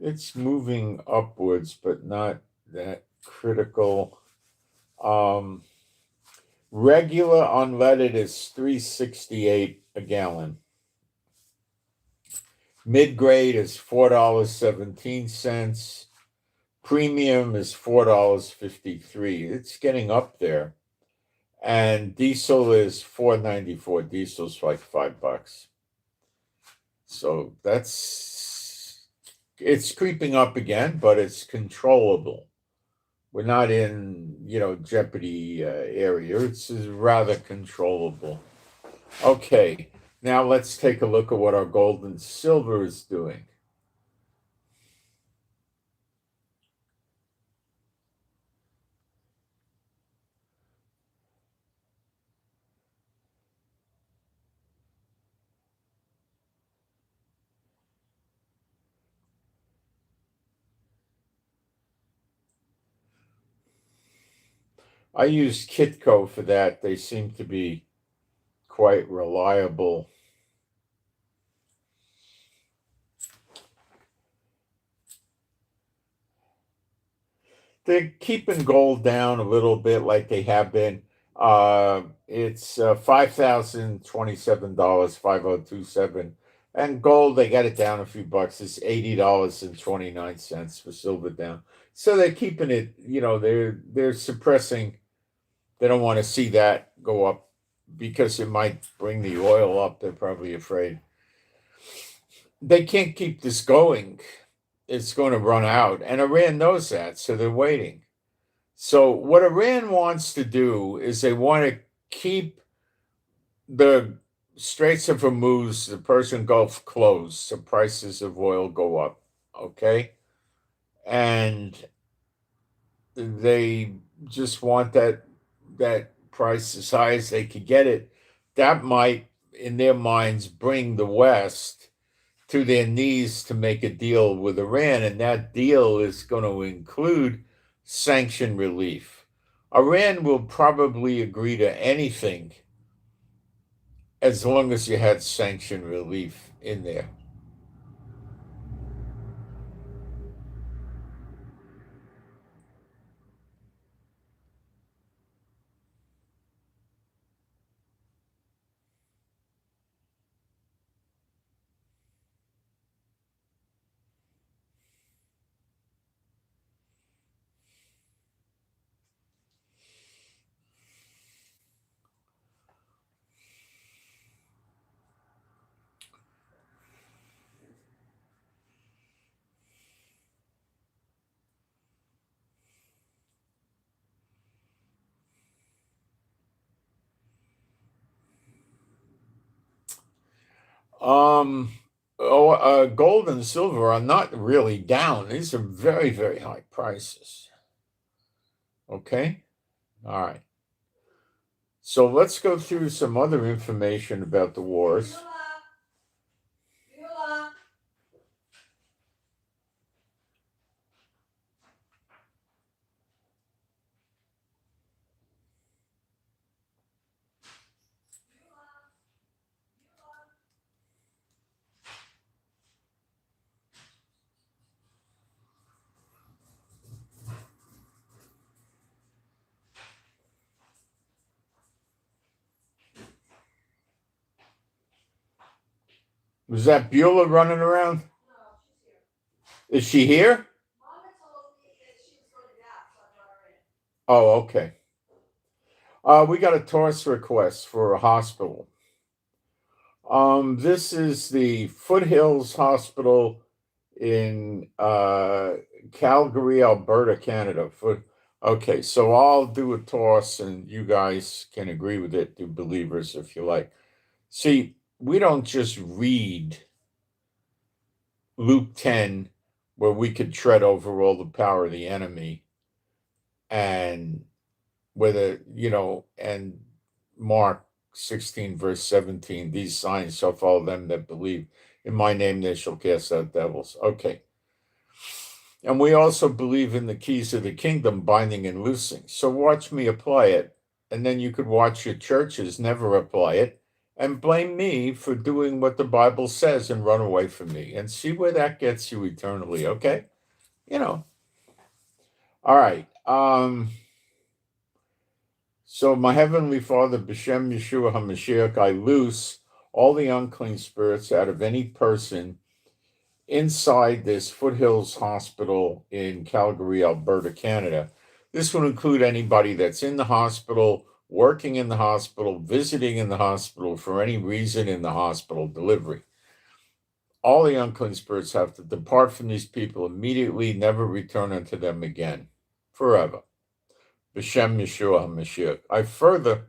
It's moving upwards, but not that critical. Regular unleaded is $3.68 a gallon. Mid-grade is $4.17. Premium is $4.53. It's getting up there. And diesel is $4.94. Diesel's like $5. So it's creeping up again, but it's controllable. We're not in, jeopardy area. It's rather controllable. Okay, now let's take a look at what our gold and silver is doing. I used Kitco for that. They seem to be quite reliable. They're keeping gold down a little bit like they have been. It's $5,027, 5027. And gold, they got it down a few bucks. It's $80.29 for silver down. So they're keeping it, they're suppressing. They don't want to see that go up because it might bring the oil up. They're probably afraid. They can't keep this going. It's going to run out. And Iran knows that, so they're waiting. So what Iran wants to do is they want to keep the Straits of Hormuz, the Persian Gulf, closed, so prices of oil go up. Okay? And they just want that price as high as they could get it. That might, in their minds, bring the West to their knees to make a deal with Iran, and that deal is going to include sanction relief. Iran will probably agree to anything as long as you had sanction relief in there. Gold and silver are not really down. These are very, very high prices. Okay? All right. So let's go through some other information about the wars. Was that Beulah running around? Is she here? Oh, okay. We got a tourist request for a hospital. This is the Foothills Hospital in Calgary, Alberta, Canada. Okay, so I'll do a toss and you guys can agree with it, do believers if you like. See, we don't just read Luke 10 where we could tread over all the power of the enemy and whether, and Mark 16, verse 17, these signs shall follow them that believe. In my name they shall cast out devils. Okay. And we also believe in the keys of the kingdom, binding and loosing. So watch me apply it. And then you could watch your churches never apply it and blame me for doing what the Bible says and run away from me and see where that gets you eternally. Okay. All right. So my heavenly Father, B'Shem Yeshua HaMashiach, I loose all the unclean spirits out of any person inside this Foothills Hospital in Calgary, Alberta, Canada. This will include anybody that's in the hospital, working in the hospital, visiting in the hospital, for any reason in the hospital, delivery. all the unclean spirits have to depart from these people immediately, never return unto them again, forever. B'Shem Yeshua HaMashiach. I further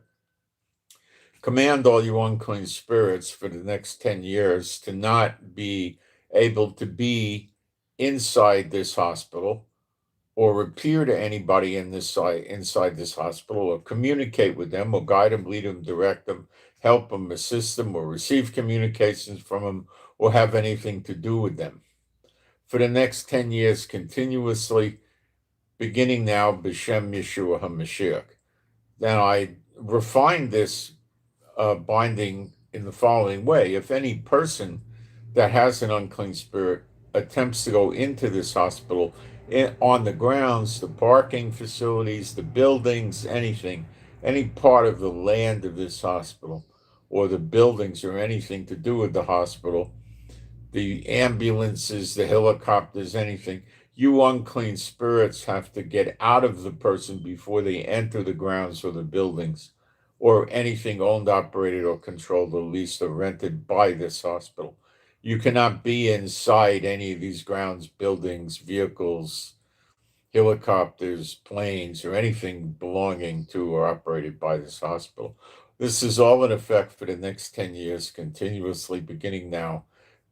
command all you unclean spirits for the next 10 years to not be able to be inside this hospital or appear to anybody inside this hospital or communicate with them or guide them, lead them, direct them, help them, assist them, or receive communications from them or have anything to do with them. For the next 10 years continuously, beginning now, B'Shem Yeshua HaMashiach. Now I refined this binding in the following way. If any person that has an unclean spirit attempts to go into this hospital on the grounds, the parking facilities, the buildings, anything, any part of the land of this hospital or the buildings or anything to do with the hospital, the ambulances, the helicopters, anything, you unclean spirits have to get out of the person before they enter the grounds or the buildings or anything owned, operated, or controlled, or leased, or rented by this hospital. You cannot be inside any of these grounds, buildings, vehicles, helicopters, planes, or anything belonging to or operated by this hospital. This is all in effect for the next 10 years, continuously, beginning now,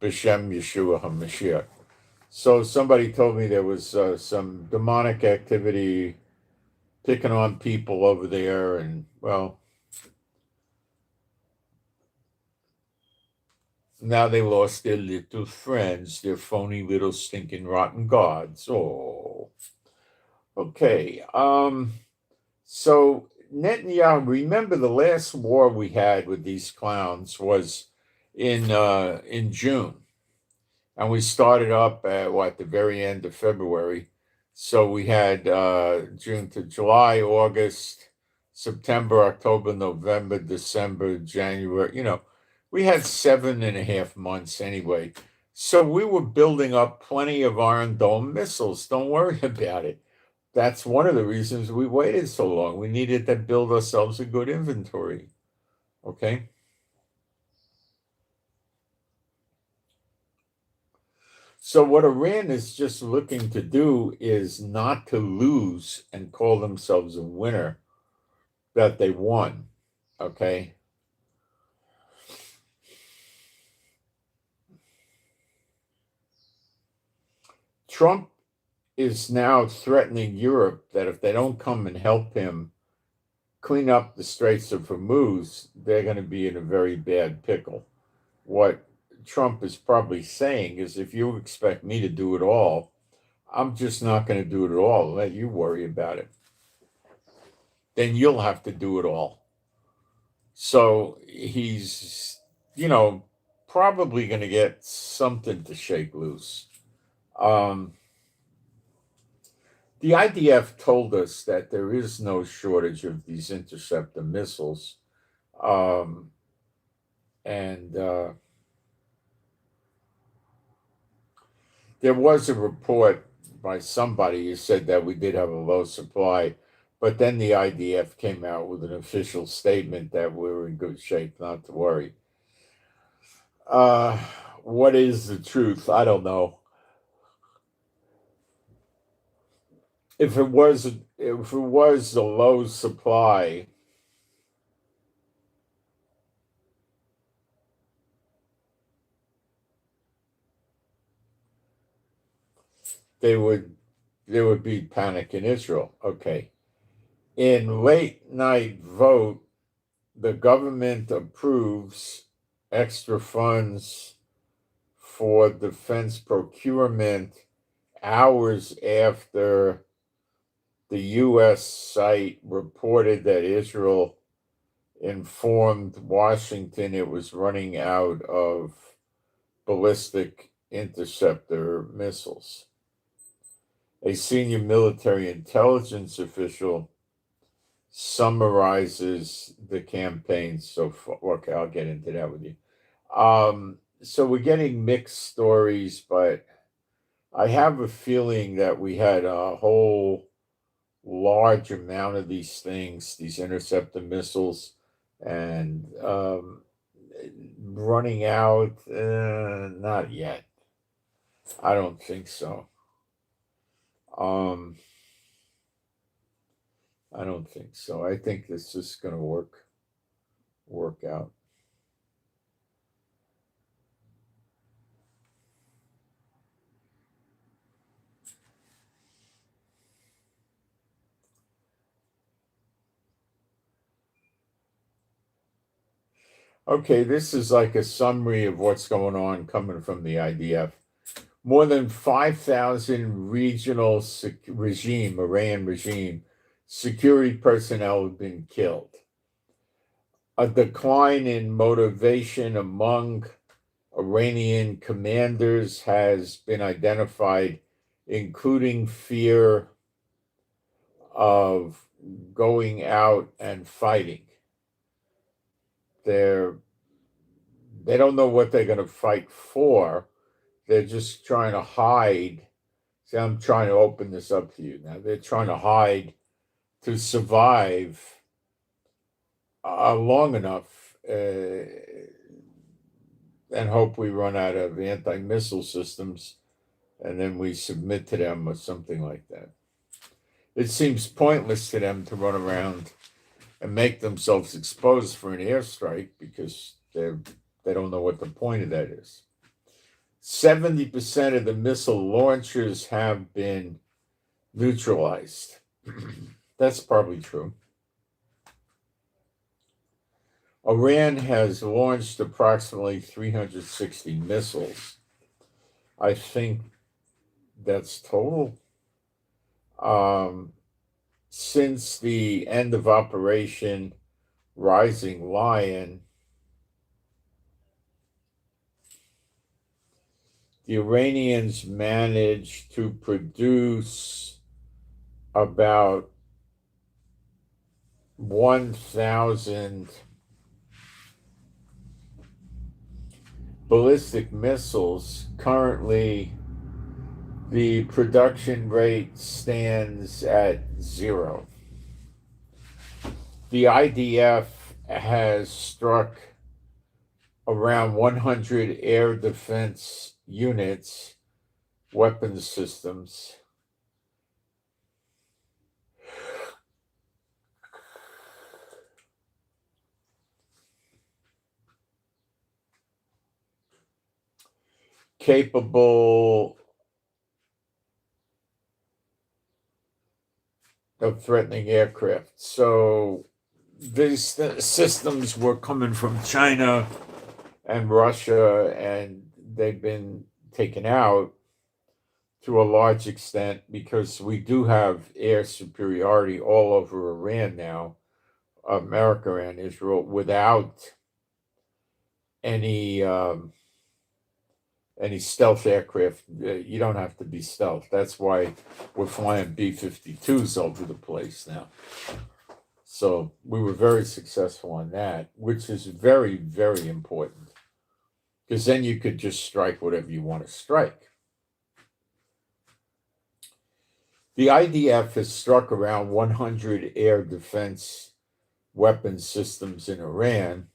B'Shem Yeshua HaMashiach. So somebody told me there was some demonic activity picking on people over there, and, well, now they lost their little friends, their phony little stinking rotten gods. Oh, okay. So Netanyahu, remember the last war we had with these clowns was in June, and we started up at the very end of February. So we had June to July, August, September, October, November, December, January. We had 7.5 months anyway. So we were building up plenty of Iron Dome missiles. Don't worry about it. That's one of the reasons we waited so long. We needed to build ourselves a good inventory. Okay? So what Iran is just looking to do is not to lose and call themselves a winner, that they won. Okay? Trump is now threatening Europe that if they don't come and help him clean up the Straits of Hormuz, they're going to be in a very bad pickle. What Trump is probably saying is, if you expect me to do it all, I'm just not going to do it at all. Let you worry about it. Then you'll have to do it all. So he's, probably going to get something to shake loose. The IDF told us that there is no shortage of these interceptor missiles. There was a report by somebody who said that we did have a low supply, but then the IDF came out with an official statement that we're in good shape, not to worry. What is the truth? I don't know. If it was a low supply, there would be panic in Israel. Okay. In late night vote, the government approves extra funds for defense procurement hours after the U.S. site reported that Israel informed Washington it was running out of ballistic interceptor missiles. A senior military intelligence official summarizes the campaign so far. Okay, I'll get into that with you. So we're getting mixed stories, but I have a feeling that we had a whole large amount of these things, these interceptor missiles, and running out? Not yet. I don't think so. I don't think so. I think this is going to work out. Okay, this is like a summary of what's going on coming from the IDF. More than 5,000 regional Iranian regime security personnel have been killed. A decline in motivation among Iranian commanders has been identified, including fear of going out and fighting. They don't know what they're going to fight for. They're just trying to hide. See, I'm trying to open this up to you now. They're trying to hide to survive long enough and hope we run out of anti-missile systems and then we submit to them or something like that. It seems pointless to them to run around and make themselves exposed for an airstrike because they don't know what the point of that is. 70% of the missile launchers have been neutralized. That's probably true. Iran has launched approximately 360 missiles. I think that's total. Since the end of Operation Rising Lion, the Iranians managed to produce about 1,000 ballistic missiles. Currently, the production rate stands at 0. The IDF has struck around 100 air defense units, weapons systems. Capable of threatening aircraft. So these systems were coming from China and Russia, and they've been taken out to a large extent because we do have air superiority all over Iran now, America and Israel, without any stealth aircraft. You don't have to be stealth. That's why we're flying B-52s over the place now. So we were very successful on that, which is very, very important, because then you could just strike whatever you want to strike. The IDF has struck around 100 air defense weapon systems in Iran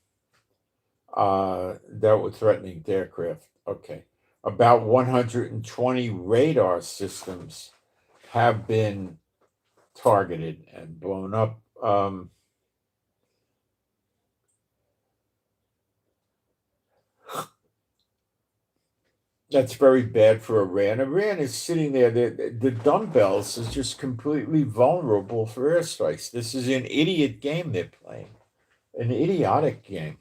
that were threatening the aircraft. Okay. About 120 radar systems have been targeted and blown up. That's very bad for Iran. Iran is sitting there. The dumbbells is just completely vulnerable for airstrikes. This is an idiot game they're playing, an idiotic game.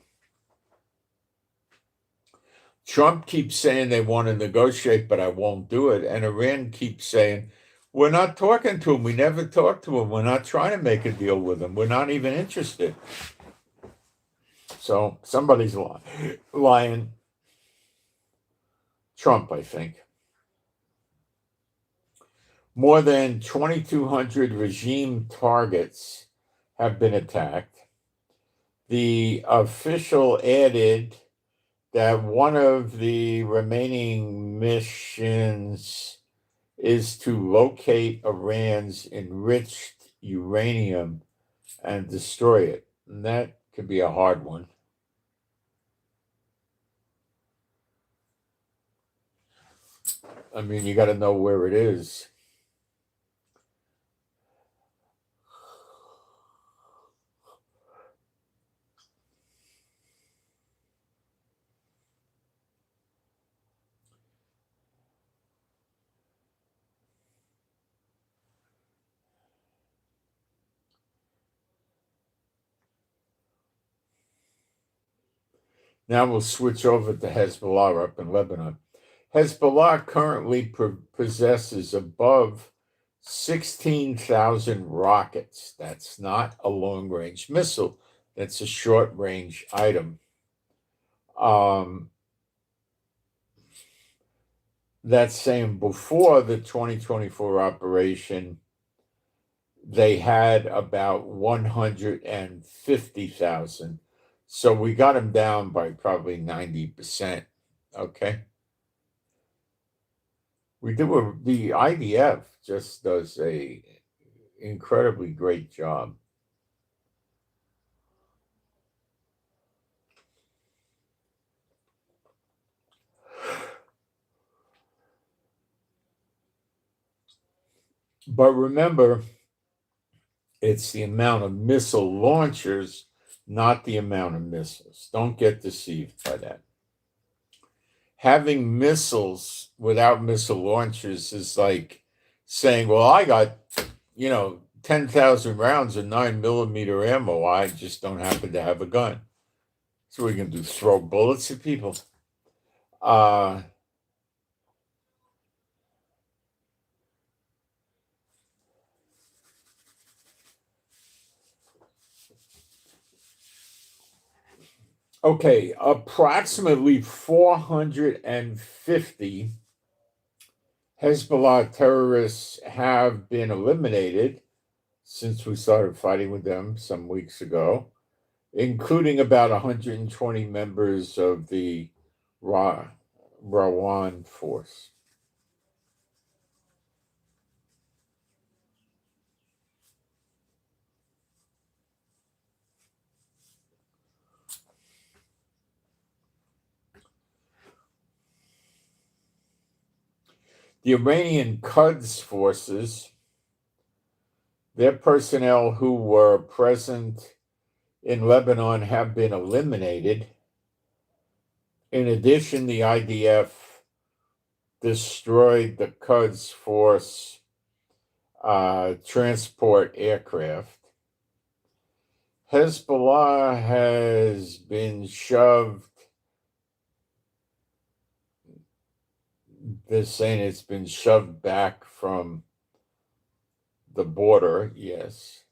Trump keeps saying they want to negotiate, but I won't do it. And Iran keeps saying, we're not talking to him. We never talk to him. We're not trying to make a deal with him. We're not even interested. So somebody's lying. Trump, I think. More than 2,200 regime targets have been attacked. The official added that one of the remaining missions is to locate Iran's enriched uranium and destroy it. And that could be a hard one. I mean, you got to know where it is. Now we'll switch over to Hezbollah up in Lebanon. Hezbollah currently possesses above 16,000 rockets. That's not a long-range missile. That's a short-range item. That's saying before the 2024 operation, they had about 150,000. So we got them down by probably 90%. Okay. The IDF just does a incredibly great job. But remember, it's the amount of missile launchers, not the amount of missiles. Don't get deceived by that. Having missiles without missile launchers is like saying, well, I got, 10,000 rounds of 9mm ammo. I just don't happen to have a gun. So we can do throw bullets at people. Okay, approximately 450 Hezbollah terrorists have been eliminated since we started fighting with them some weeks ago, including about 120 members of the Rawan force. The Iranian Quds forces, their personnel who were present in Lebanon have been eliminated. In addition, the IDF destroyed the Quds force transport aircraft. Hezbollah has been shoved. They're saying it's been shoved back from the border, yes.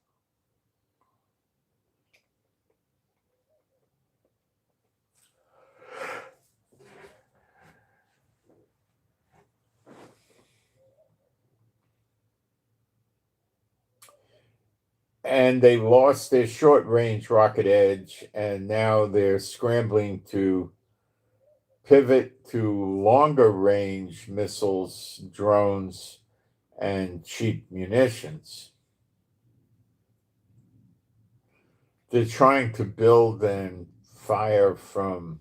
And they lost their short-range rocket edge, and now they're scrambling to pivot to longer-range missiles, drones, and cheap munitions. They're trying to build and fire from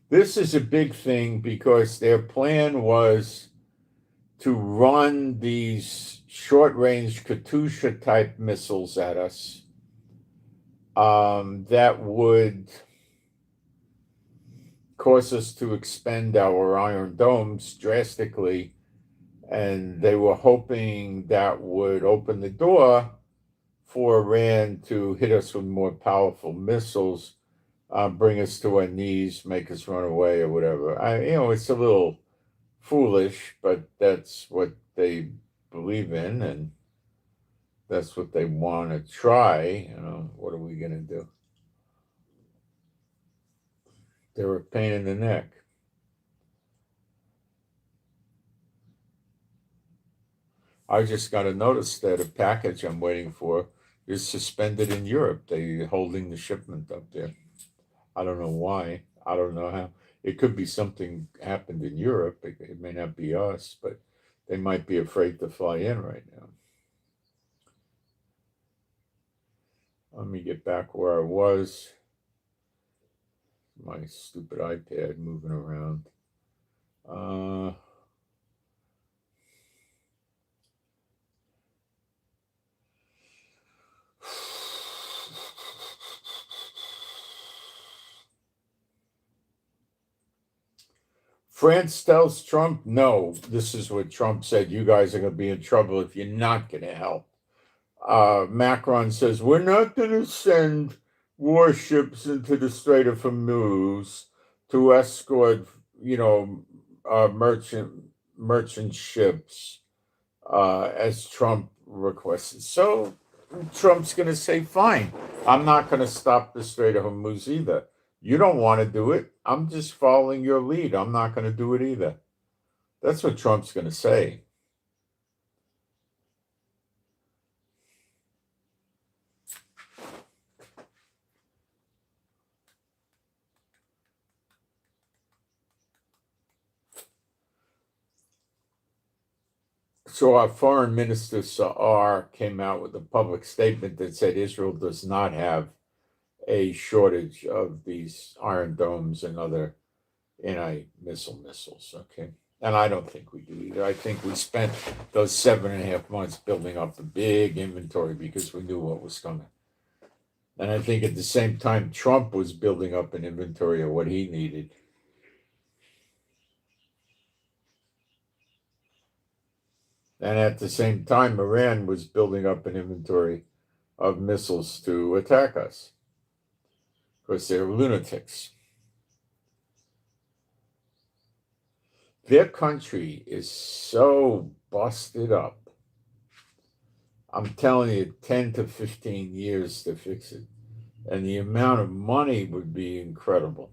This is a big thing because their plan was to run these short-range Katyusha type missiles at us that would cause us to expend our Iron Domes drastically. And they were hoping that would open the door for Iran to hit us with more powerful missiles, bring us to our knees, make us run away or whatever. It's a little foolish, but that's what they believe in, and that's what they want to try. What are we going to do? They're a pain in the neck. I just got a notice that a package I'm waiting for is suspended in Europe. They're holding the shipment up there. I don't know why. I don't know how. It could be something happened in Europe. It may not be us, but they might be afraid to fly in right now. Let me get back where I was. My stupid iPad moving around. France tells Trump, no, this is what Trump said. You guys are going to be in trouble if you're not going to help. Macron says, we're not going to send warships into the Strait of Hormuz to escort, merchant ships, as Trump requested. So Trump's going to say, fine, I'm not going to stop the Strait of Hormuz either. You don't want to do it. I'm just following your lead. I'm not going to do it either. That's what Trump's going to say. So our foreign minister, Saar, came out with a public statement that said Israel does not have a shortage of these Iron Domes and other missiles, okay? And I don't think we do either. I think we spent those 7.5 months building up a big inventory because we knew what was coming. And I think at the same time, Trump was building up an inventory of what he needed. And at the same time, Iran was building up an inventory of missiles to attack us. Because they're lunatics. Their country is so busted up. I'm telling you, 10 to 15 years to fix it. And the amount of money would be incredible.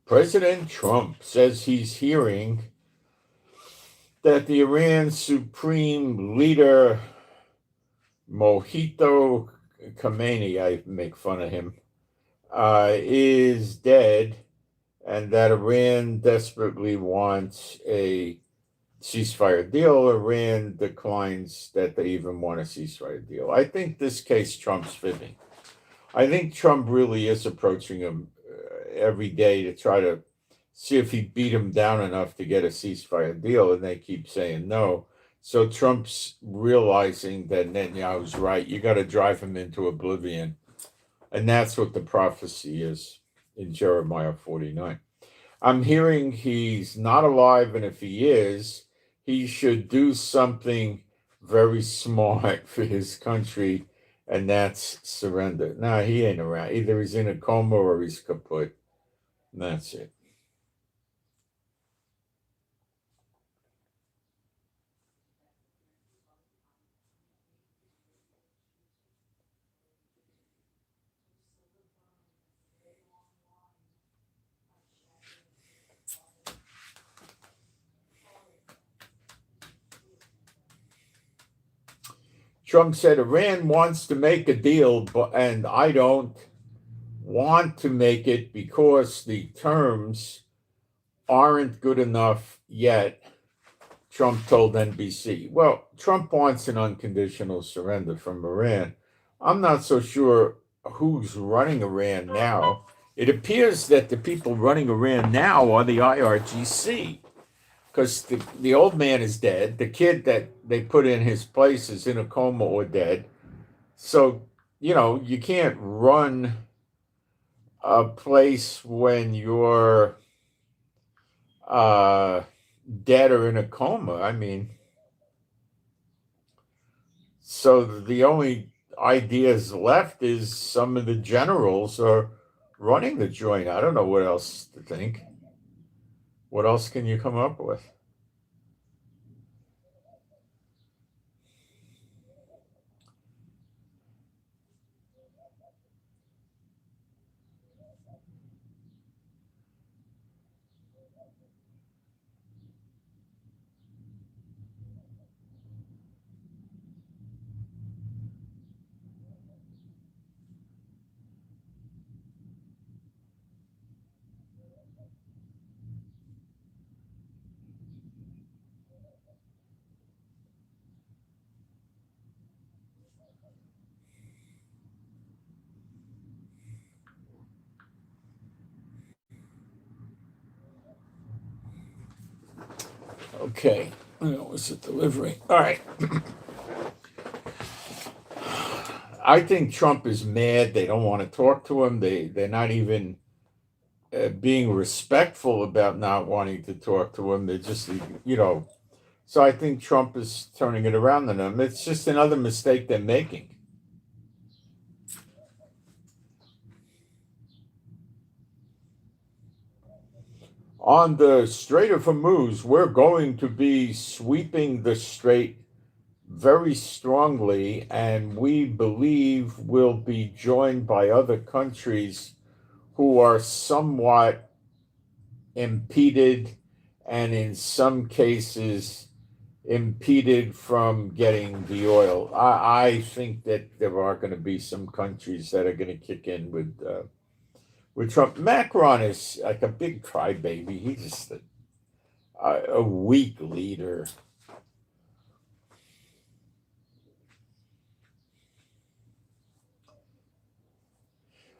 President Trump says he's hearing that the Iran Supreme Leader Mojito Khamenei, I make fun of him, is dead, and that Iran desperately wants a ceasefire deal. Iran declines that they even want a ceasefire deal. I think this case Trump's fibbing. I think Trump really is approaching him every day to try to see if he beat him down enough to get a ceasefire deal, and they keep saying no. So Trump's realizing that Netanyahu's right. You got to drive him into oblivion. And that's what the prophecy is in Jeremiah 49. I'm hearing he's not alive, and if he is, he should do something very smart for his country, and that's surrender. No, he ain't around. Either he's in a coma or he's kaput. And that's it. Trump said Iran wants to make a deal, and I don't want to make it because the terms aren't good enough yet, Trump told NBC. Well, Trump wants an unconditional surrender from Iran. I'm not so sure who's running Iran now. It appears that the people running Iran now are the IRGC, because the old man is dead. The kid that they put in his place is in a coma or dead. So you can't run a place when you're uh, dead or in a coma. I mean, so the only ideas left is some of the generals are running the joint. I don't know what else to think. What else can you come up with? Okay, that was a delivery. All right. I think Trump is mad. They don't want to talk to him. They're not even being respectful about not wanting to talk to him. They're just, So I think Trump is turning it around on them. It's just another mistake they're making. On the Strait of Hormuz, we're going to be sweeping the strait very strongly, and we believe will be joined by other countries who are somewhat impeded and in some cases impeded from getting the oil. I think that there are going to be some countries that are going to kick in with Trump. Macron is like a big crybaby. He's just a weak leader.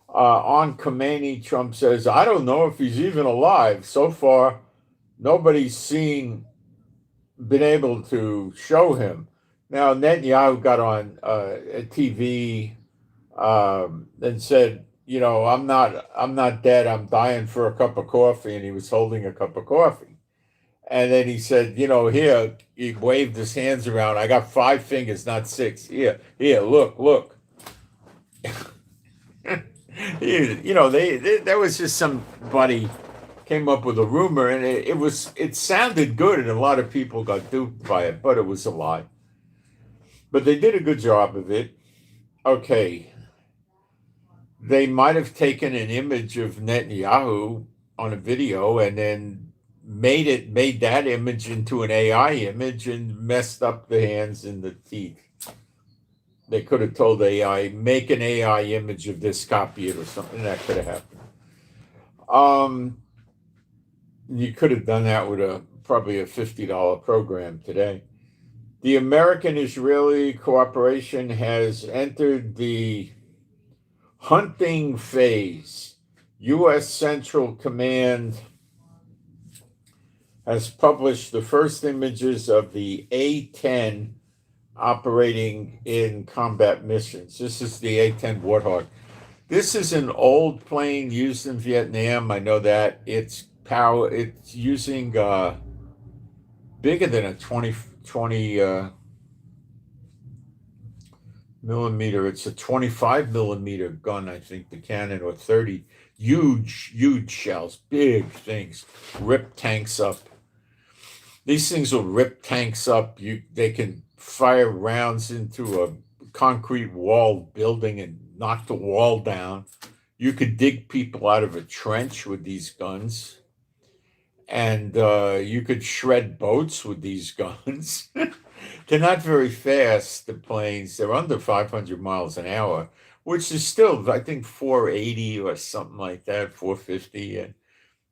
On Khomeini, Trump says, I don't know if he's even alive. So far, nobody's been able to show him. Now, Netanyahu got on TV and said, I'm not dead. I'm dying for a cup of coffee. And he was holding a cup of coffee. And then he said, here, he waved his hands around. I got 5 fingers, not 6. Here, look. There was just somebody came up with a rumor, and it sounded good, and a lot of people got duped by it, but it was a lie. But they did a good job of it. Okay, they might have taken an image of Netanyahu on a video and then made that image into an AI image and messed up the hands and the teeth. They could have told AI, make an AI image of this, copy it or something. That could have happened. You could have done that with probably a $50 program today. The American-Israeli cooperation has entered the hunting phase. U.S. Central Command has published the first images of the A-10 operating in combat missions. This is the A-10 Warthog. This is an old plane used in Vietnam. I know that. It's using bigger than a 20 millimeter. It's a 25 millimeter gun, I think, the cannon, or 30. Huge shells, big things, rip tanks up. These things will rip tanks up. They can fire rounds into a concrete wall building and knock the wall down. You could dig people out of a trench with these guns, and you could shred boats with these guns. They're not very fast, the planes. They're under 500 miles an hour, which is still, I think, 480 or something like that, 450. And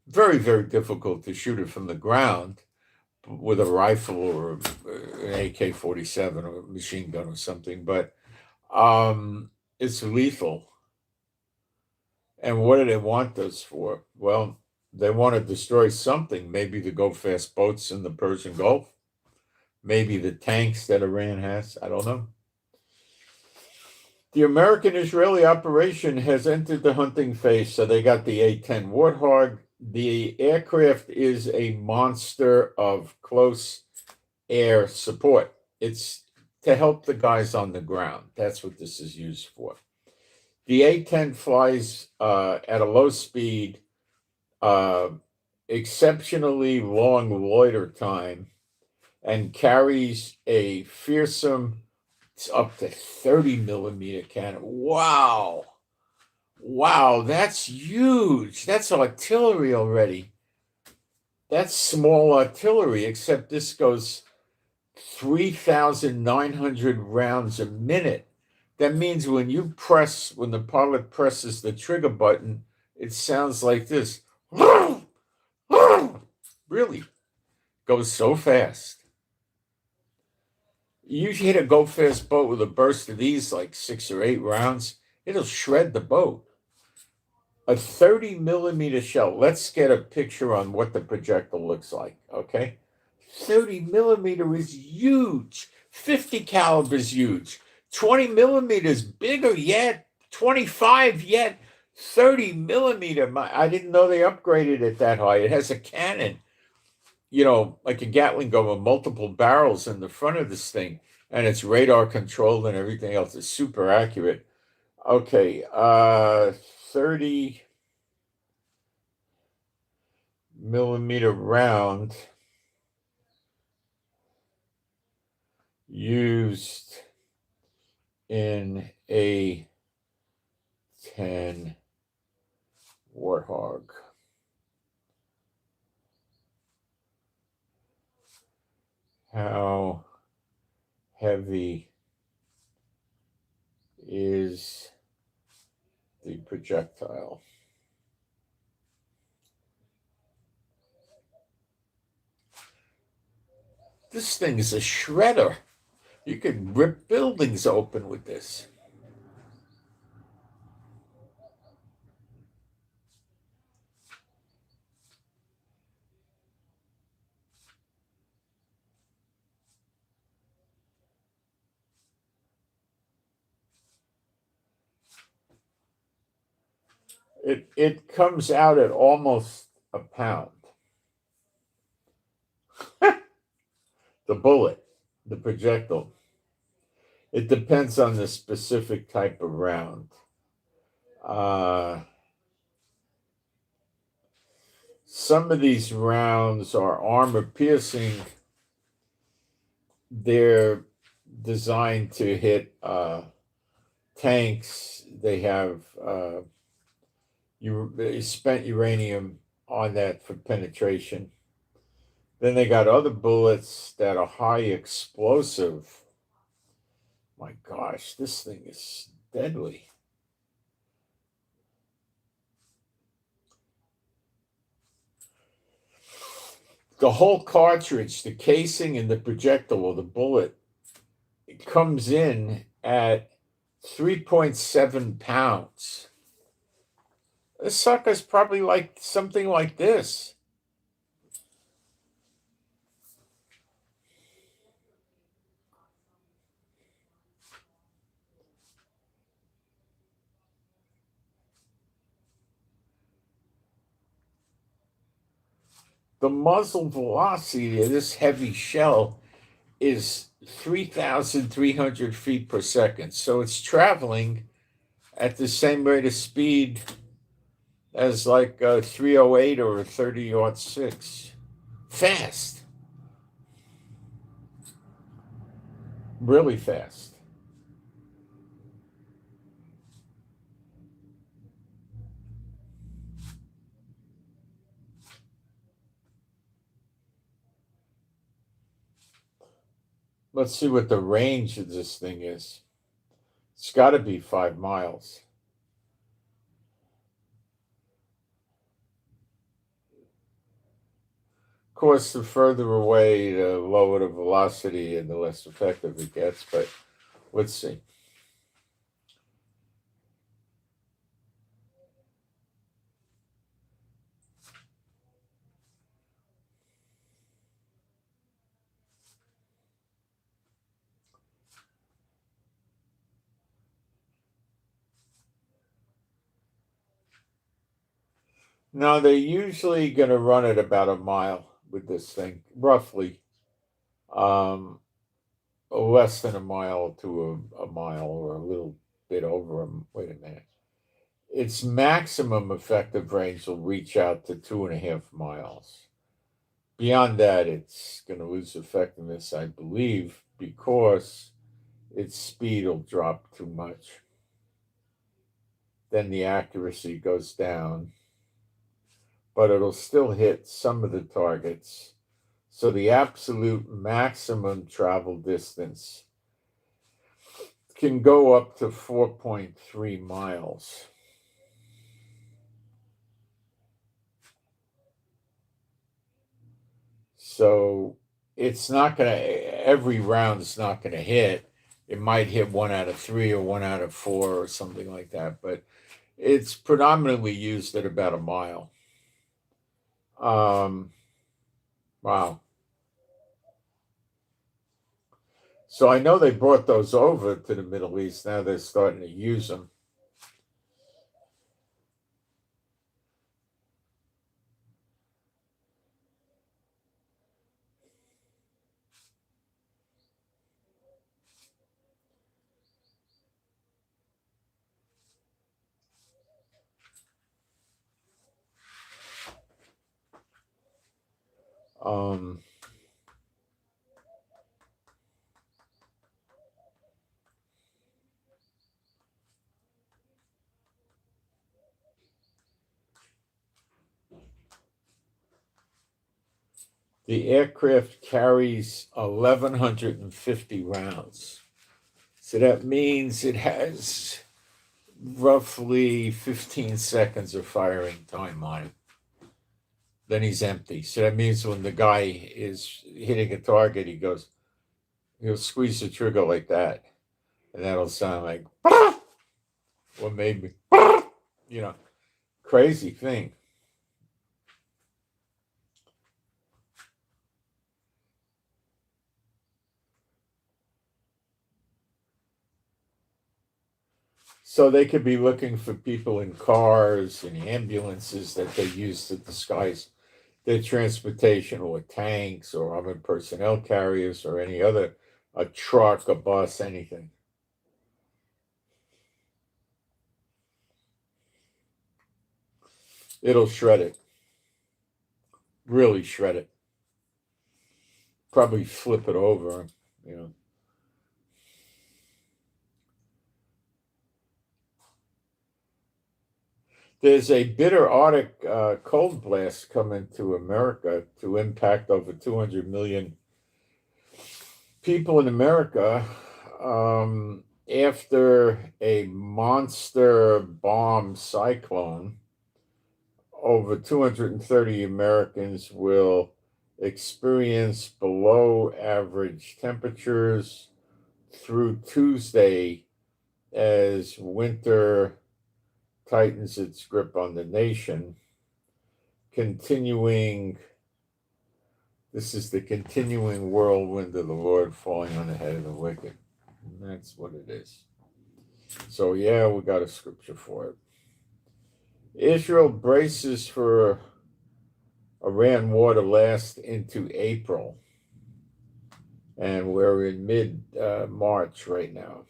very, very difficult to shoot it from the ground with a rifle or an AK-47 or a machine gun or something. But it's lethal. And what do they want those for? Well, they want to destroy something, maybe the go-fast boats in the Persian Gulf. Maybe the tanks that Iran has. I don't know. The American-Israeli operation has entered the hunting phase, so they got the A-10 Warthog. The aircraft is a monster of close air support. It's to help the guys on the ground. That's what this is used for. The A-10 flies at a low speed, exceptionally long loiter time, and carries a fearsome, it's up to 30 millimeter cannon. Wow. Wow, that's huge. That's artillery already. That's small artillery, except this goes 3,900 rounds a minute. That means when the pilot presses the trigger button, it sounds like this. Really goes so fast. You hit a go fast boat with a burst of these, like 6 or 8 rounds, it'll shred the boat. A 30 millimeter shell. Let's get a picture on what the projectile looks like, okay? 30 millimeter is huge. 50 caliber is huge. 20 millimeters bigger yet. 25 yet. 30 millimeter. I didn't know they upgraded it that high. It has a cannon, like a Gatling gun with multiple barrels in the front of this thing, and it's radar controlled and everything else. Is super accurate. Okay, 30 millimeter round used in a 10 Warthog. How heavy is the projectile? This thing is a shredder. You could rip buildings open with this. It comes out at almost a pound. The bullet, the projectile. It depends on the specific type of round. Some of these rounds are armor piercing. They're designed to hit tanks. They have spent uranium on that for penetration. Then they got other bullets that are high explosive. My gosh, this thing is deadly. The whole cartridge, the casing and the projectile or the bullet, it comes in at 3.7 pounds. This sucker's probably like something like this. The muzzle velocity of this heavy shell is 3,300 feet per second. So it's traveling at the same rate of speed as like a 308 or a 30-06. Fast. Really fast. Let's see what the range of this thing is. It's got to be 5 miles. Of course, the further away, the lower the velocity and the less effective it gets, but let's see. No, they're usually going to run at about a mile with this thing, roughly. Um, Less than a mile to a mile, or a little bit over wait a minute. Its maximum effective range will reach out to 2.5 miles. Beyond that, it's going to lose effectiveness, I believe, because its speed will drop too much. Then the accuracy goes down, but it'll still hit some of the targets. So the absolute maximum travel distance can go up to 4.3 miles. So it's not going to, every round is not going to hit. It might hit 1 out of 3 or 1 out of 4 or something like that, but it's predominantly used at about a mile. Wow. So I know they brought those over to the Middle East. Now they're starting to use them. Um, the aircraft carries 1,150 rounds. So that means it has roughly 15 seconds of firing time on it. Then he's empty. So that means when the guy is hitting a target, he'll squeeze the trigger like that. And that'll sound like, or maybe, crazy thing. So they could be looking for people in cars and ambulances that they use to disguise their transportation, or tanks or armored personnel carriers or any other, a truck, a bus, anything. It'll shred it. Really shred it. Probably flip it over, you know. There's a bitter Arctic cold blast coming to America to impact over 200 million people in America, after a monster bomb cyclone. Over 230 Americans will experience below average temperatures through Tuesday as winter tightens its grip on the nation. This is the continuing whirlwind of the Lord falling on the head of the wicked. And that's what it is. So, yeah, we got a scripture for it. Israel braces for Iran war to last into April. And we're in mid March right now.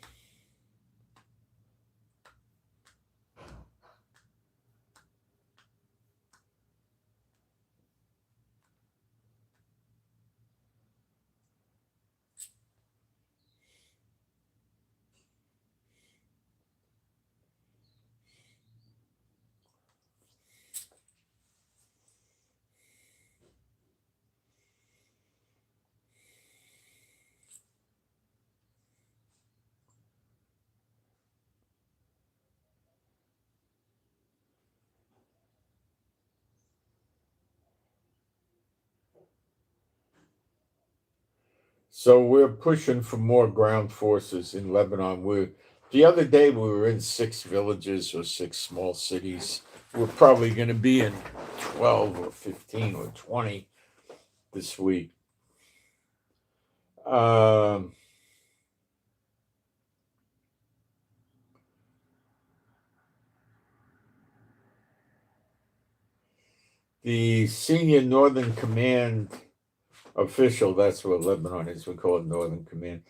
So we're pushing for more ground forces in Lebanon. The other day we were in 6 villages or 6 small cities. We're probably going to be in 12 or 15 or 20 this week. Um, The senior Northern Command official, that's what Lebanon is, we call it Northern Command,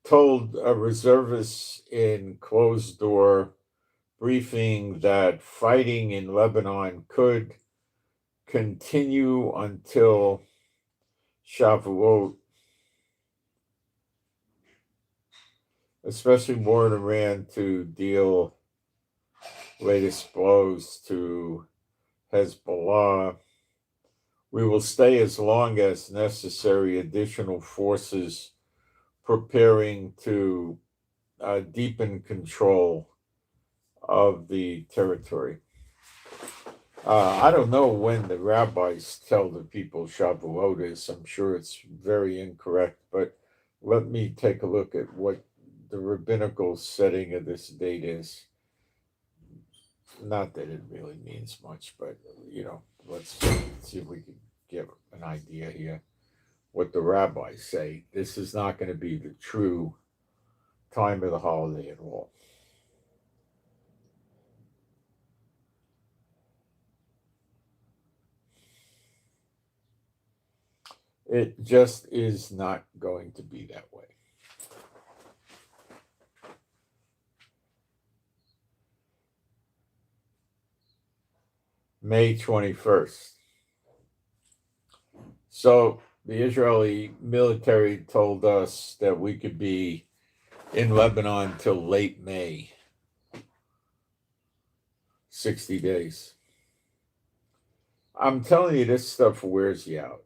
told reservists in closed door briefing that fighting in Lebanon could continue until Shavuot, especially war in Iran to deal latest blows to Hezbollah. We will stay as long as necessary, additional forces preparing to deepen control of the territory. I don't know when the rabbis tell the people Shavuot is. I'm sure it's very incorrect, but let me take a look at what the rabbinical setting of this date is. Not that it really means much, but let's see if we can get an idea here. What the rabbis say. This is not going to be the true time of the holiday at all. It just is not going to be that way. May 21st. So the Israeli military told us that we could be in Lebanon till late May, 60 days. I'm telling you, this stuff wears you out.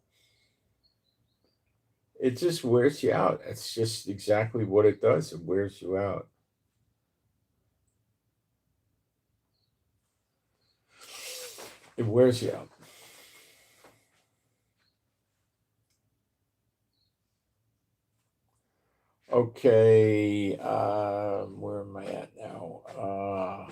It just wears you out. It's just exactly what it does. It wears you out. It wears you out. Okay, where am I at now?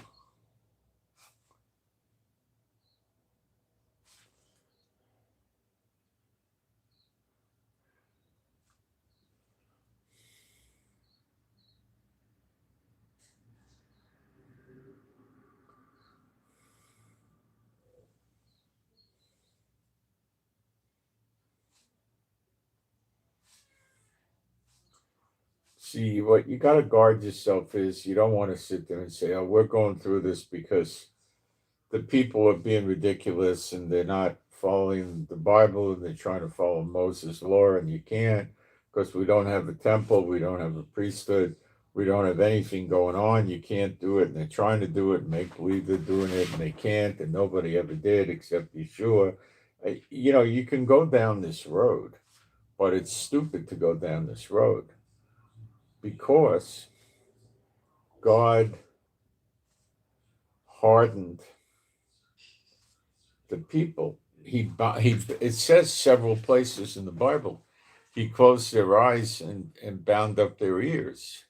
See, what you got to guard yourself is you don't want to sit there and say, oh, we're going through this because the people are being ridiculous and they're not following the Bible and they're trying to follow Moses' law, and you can't because we don't have a temple, we don't have a priesthood, we don't have anything going on. You can't do it, and they're trying to do it and make believe they're doing it, and they can't, and nobody ever did except Yeshua. You can go down this road, but it's stupid to go down this road because God hardened the people. It says several places in the Bible, he closed their eyes and bound up their ears,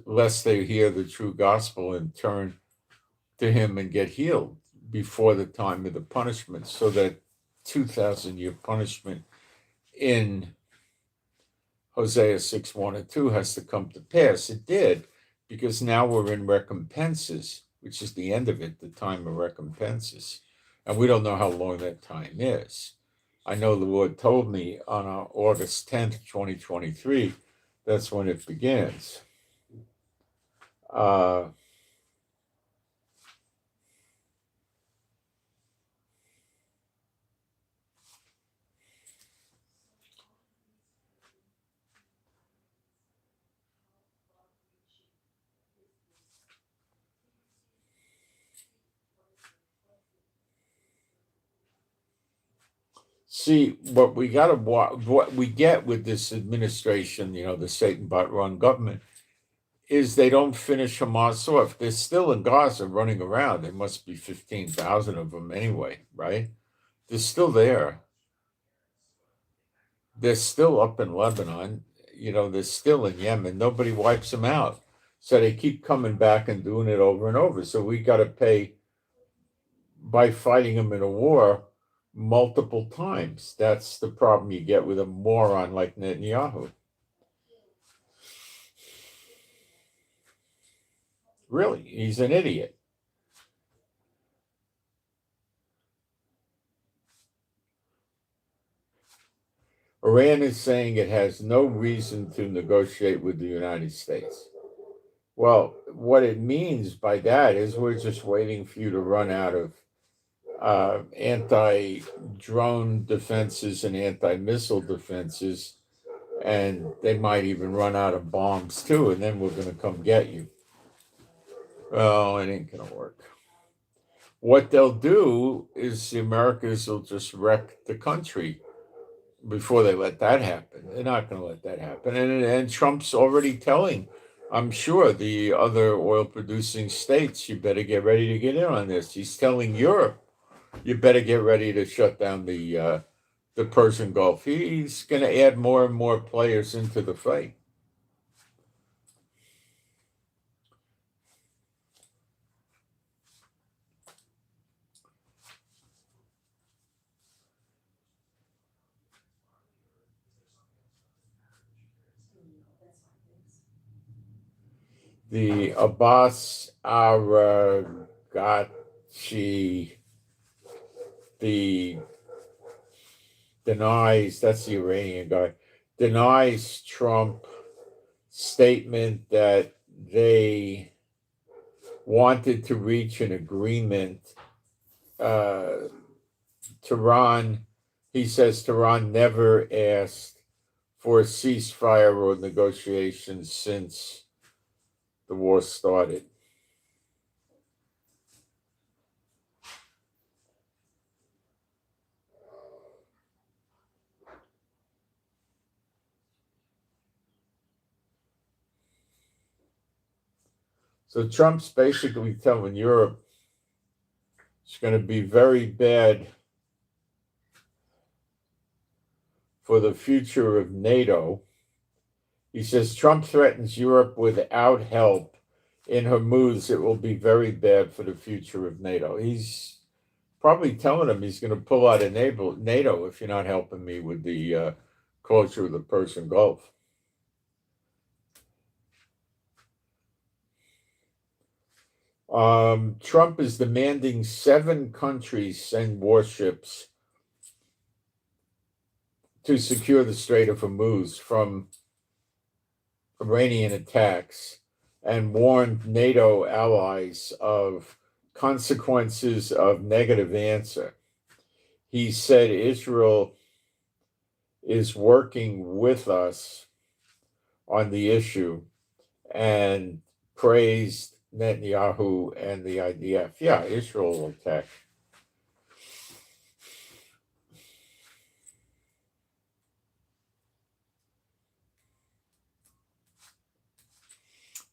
lest they hear the true gospel and turn to him and get healed before the time of the punishment, so that 2,000-year punishment in Hosea 6:1-2 has to come to pass. It did, because now we're in recompenses, which is the end of it, the time of recompenses. And we don't know how long that time is. I know the Lord told me on August 10th, 2023, that's when it begins. See, what we get with this administration, the Satan-bot run government, is they don't finish Hamas off. They're still in Gaza running around. There must be 15,000 of them anyway, right? They're still there. They're still up in Lebanon. They're still in Yemen. Nobody wipes them out. So they keep coming back and doing it over and over. So we got to pay by fighting them in a war multiple times. That's the problem you get with a moron like Netanyahu. Really, he's an idiot. Iran is saying it has no reason to negotiate with the United States. Well, what it means by that is we're just waiting for you to run out of anti-drone defenses and anti-missile defenses, and they might even run out of bombs too, and then we're going to come get you. Well, it ain't going to work. What they'll do is the Americans will just wreck the country before they let that happen. They're not going to let that happen. And Trump's already telling, I'm sure, the other oil-producing states, you better get ready to get in on this. He's telling Europe, you better get ready to shut down the Persian Gulf. He's going to add more and more players into the fight. The Abbas Aragachi, the denies, that's the Iranian guy, denies Trump statement that they wanted to reach an agreement. Tehran, he says Tehran never asked for a ceasefire or negotiations since the war started. So Trump's basically telling Europe it's going to be very bad for the future of NATO. He says Trump threatens Europe without help in Hormuz. It will be very bad for the future of NATO. He's probably telling them he's going to pull out of NATO if you're not helping me with the closure of the Persian Gulf. Trump is demanding 7 countries send warships to secure the Strait of Hormuz from Iranian attacks and warned NATO allies of consequences of negative answer. He said Israel is working with us on the issue and praised Netanyahu and the IDF. Yeah, Israel will attack.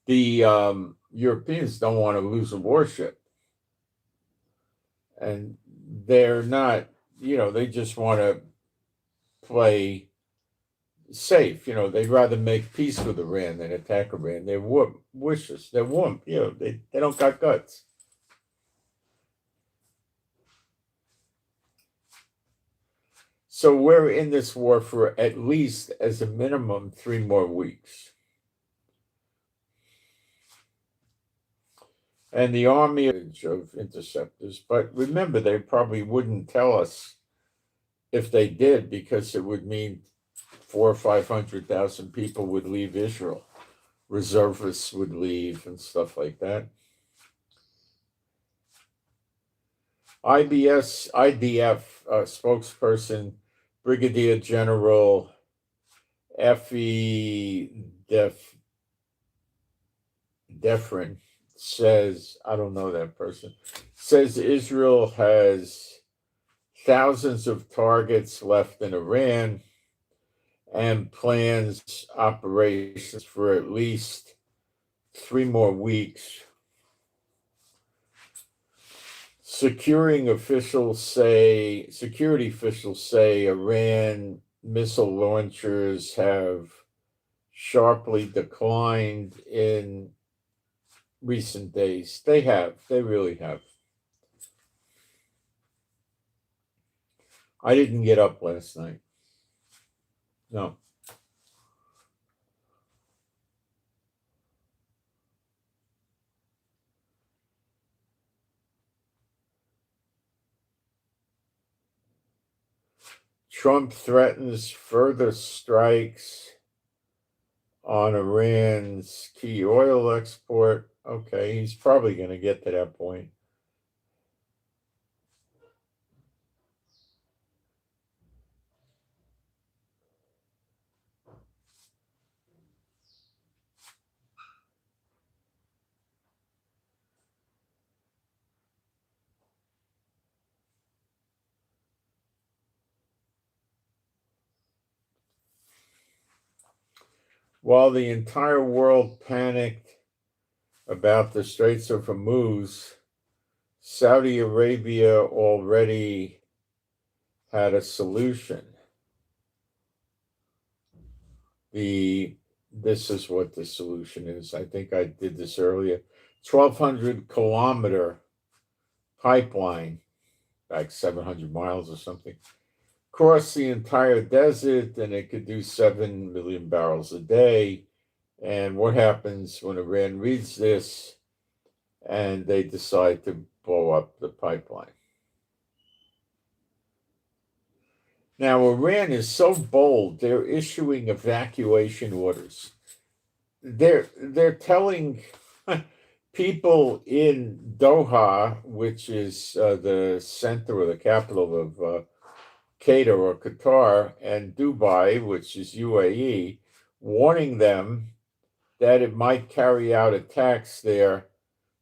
The Europeans don't want to lose a warship. And they're not, they just want to play safe. They'd rather make peace with Iran than attack Iran. They're wishes. They're warm. They don't got guts. So we're in this war for at least, as a minimum, 3 more weeks. And the army of interceptors, but remember, they probably wouldn't tell us if they did, because it would mean 400,000 or 500,000 people would leave Israel. Reservists would leave and stuff like that. IDF spokesperson Brigadier General Effie Defrin says, I don't know that person, says Israel has thousands of targets left in Iran and plans operations for at least 3 more weeks. Security officials say Iran missile launchers have sharply declined in recent days. They really have. I didn't get up last night. No. Trump threatens further strikes on Iran's key oil export. Okay, he's probably going to get to that point. While the entire world panicked about the Straits of Hormuz, Saudi Arabia already had a solution. This is what the solution is. I think I did this earlier. 1,200-kilometer pipeline, like 700 miles or something, cross the entire desert, and it could do 7 million barrels a day. And what happens when Iran reads this and they decide to blow up the pipeline? Now, Iran is so bold, they're issuing evacuation orders. They're telling people in Doha, which is the center or the capital of Qatar or Qatar, and Dubai, which is UAE, warning them that it might carry out attacks there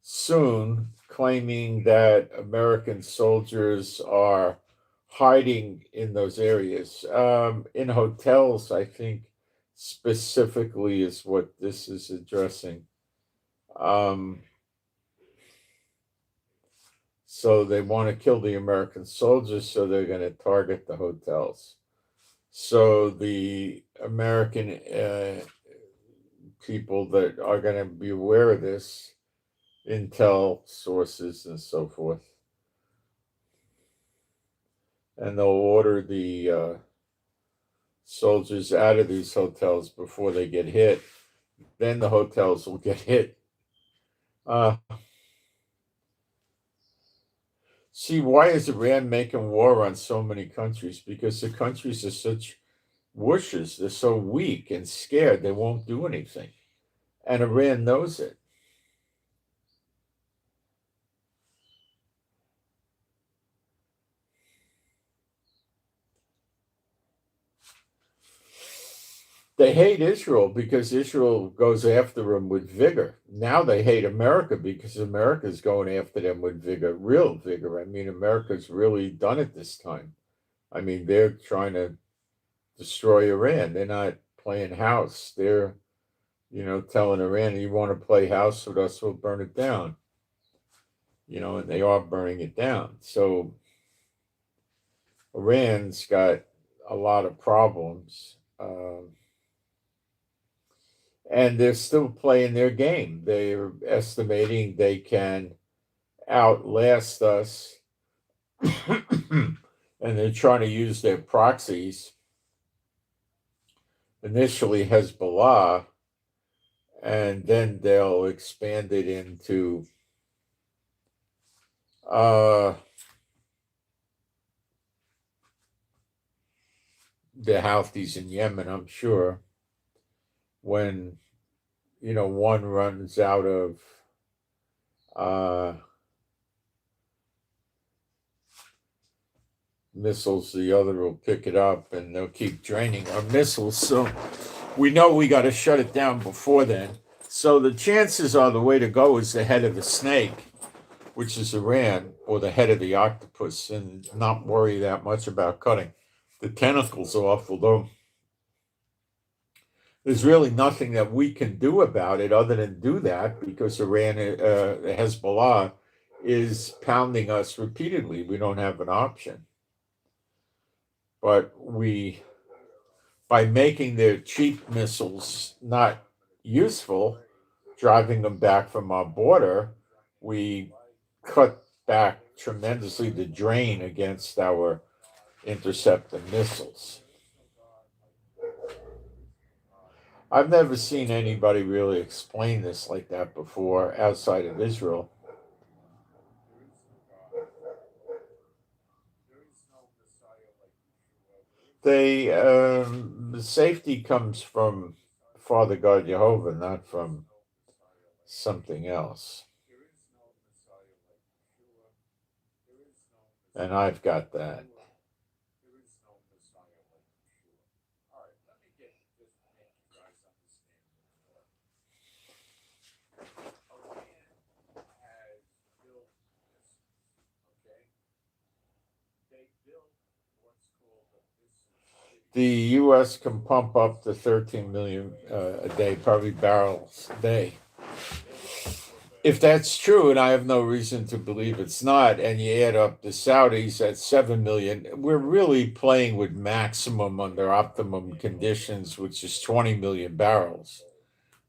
soon, claiming that American soldiers are hiding in those areas. In hotels, I think specifically is what this is addressing. So they want to kill the American soldiers, so they're going to target the hotels. So the American people that are going to be aware of this, intel sources and so forth, and they'll order the soldiers out of these hotels before they get hit. Then the hotels will get hit. See, why is Iran making war on so many countries? Because the countries are such whooshes. They're so weak and scared, they won't do anything. And Iran knows it. They hate Israel because Israel goes after them with vigor. Now they hate America because America's going after them with vigor, real vigor. I mean, America's really done it this time. I mean, they're trying to destroy Iran. They're not playing house. They're, telling Iran, you want to play house with us, we'll burn it down. And they are burning it down. So Iran's got a lot of problems. And they're still playing their game. They're estimating they can outlast us. And they're trying to use their proxies, initially Hezbollah, and then they'll expand it into the Houthis in Yemen, I'm sure, when one runs out of missiles, the other will pick it up, and they'll keep draining our missiles. So we know we got to shut it down before then. So the chances are the way to go is the head of the snake, which is Iran, or the head of the octopus, and not worry that much about cutting the tentacles off, although there's really nothing that we can do about it other than do that, because Iran, Hezbollah, is pounding us repeatedly. We don't have an option. But by making their cheap missiles not useful, driving them back from our border, we cut back tremendously the drain against our interceptor missiles. I've never seen anybody really explain this like that before outside of Israel. The safety comes from Father God Jehovah, not from something else. And I've got that. The U.S. can pump up to 13 million a day, probably barrels a day. If that's true, and I have no reason to believe it's not, and you add up the Saudis at 7 million, we're really playing with maximum under optimum conditions, which is 20 million barrels.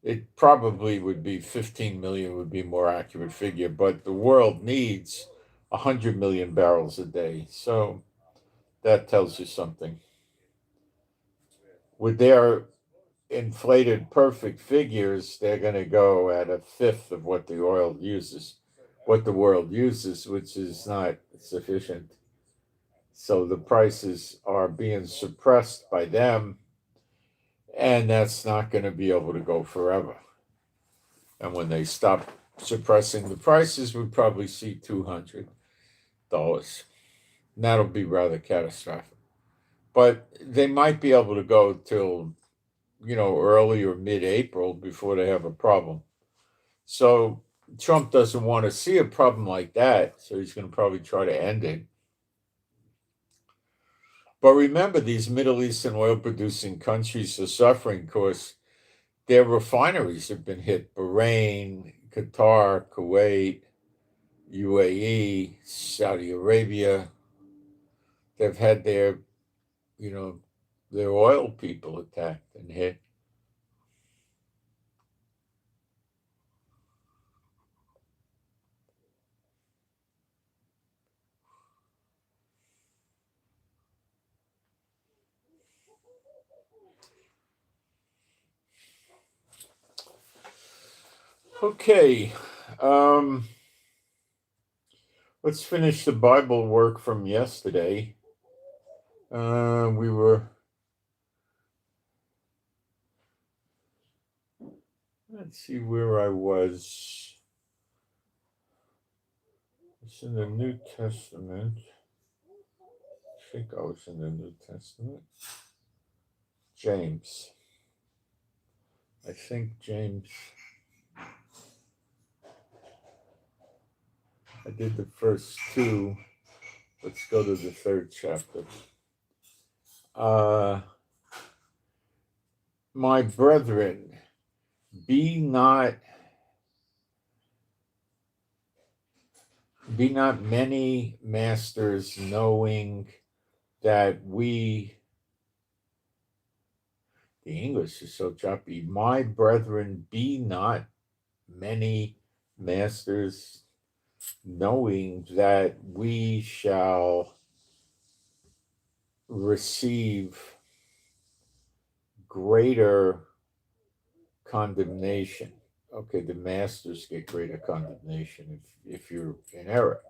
It probably would be 15 million would be a more accurate figure, but the world needs 100 million barrels a day. So that tells you something. With their inflated perfect figures, they're going to go at a fifth of what the world uses, which is not sufficient. So the prices are being suppressed by them, and that's not going to be able to go forever. And when they stop suppressing the prices, we'll probably see $200. And that'll be rather catastrophic. But they might be able to go till early or mid-April before they have a problem. So Trump doesn't want to see a problem like that, so he's going to probably try to end it. But remember, these Middle Eastern oil-producing countries are suffering because their refineries have been hit. Bahrain, Qatar, Kuwait, UAE, Saudi Arabia. They've had their oil people attacked and hit. Okay, let's finish the Bible work from yesterday. Let's see where I was. It's in the New Testament. I think I was in the New Testament. James. I think James. I did the first two. Let's go to the third chapter. My brethren, be not many masters, knowing that the English is so choppy. My brethren, be not many masters, knowing that we shall receive greater condemnation. Okay, the masters get greater condemnation if you're in error.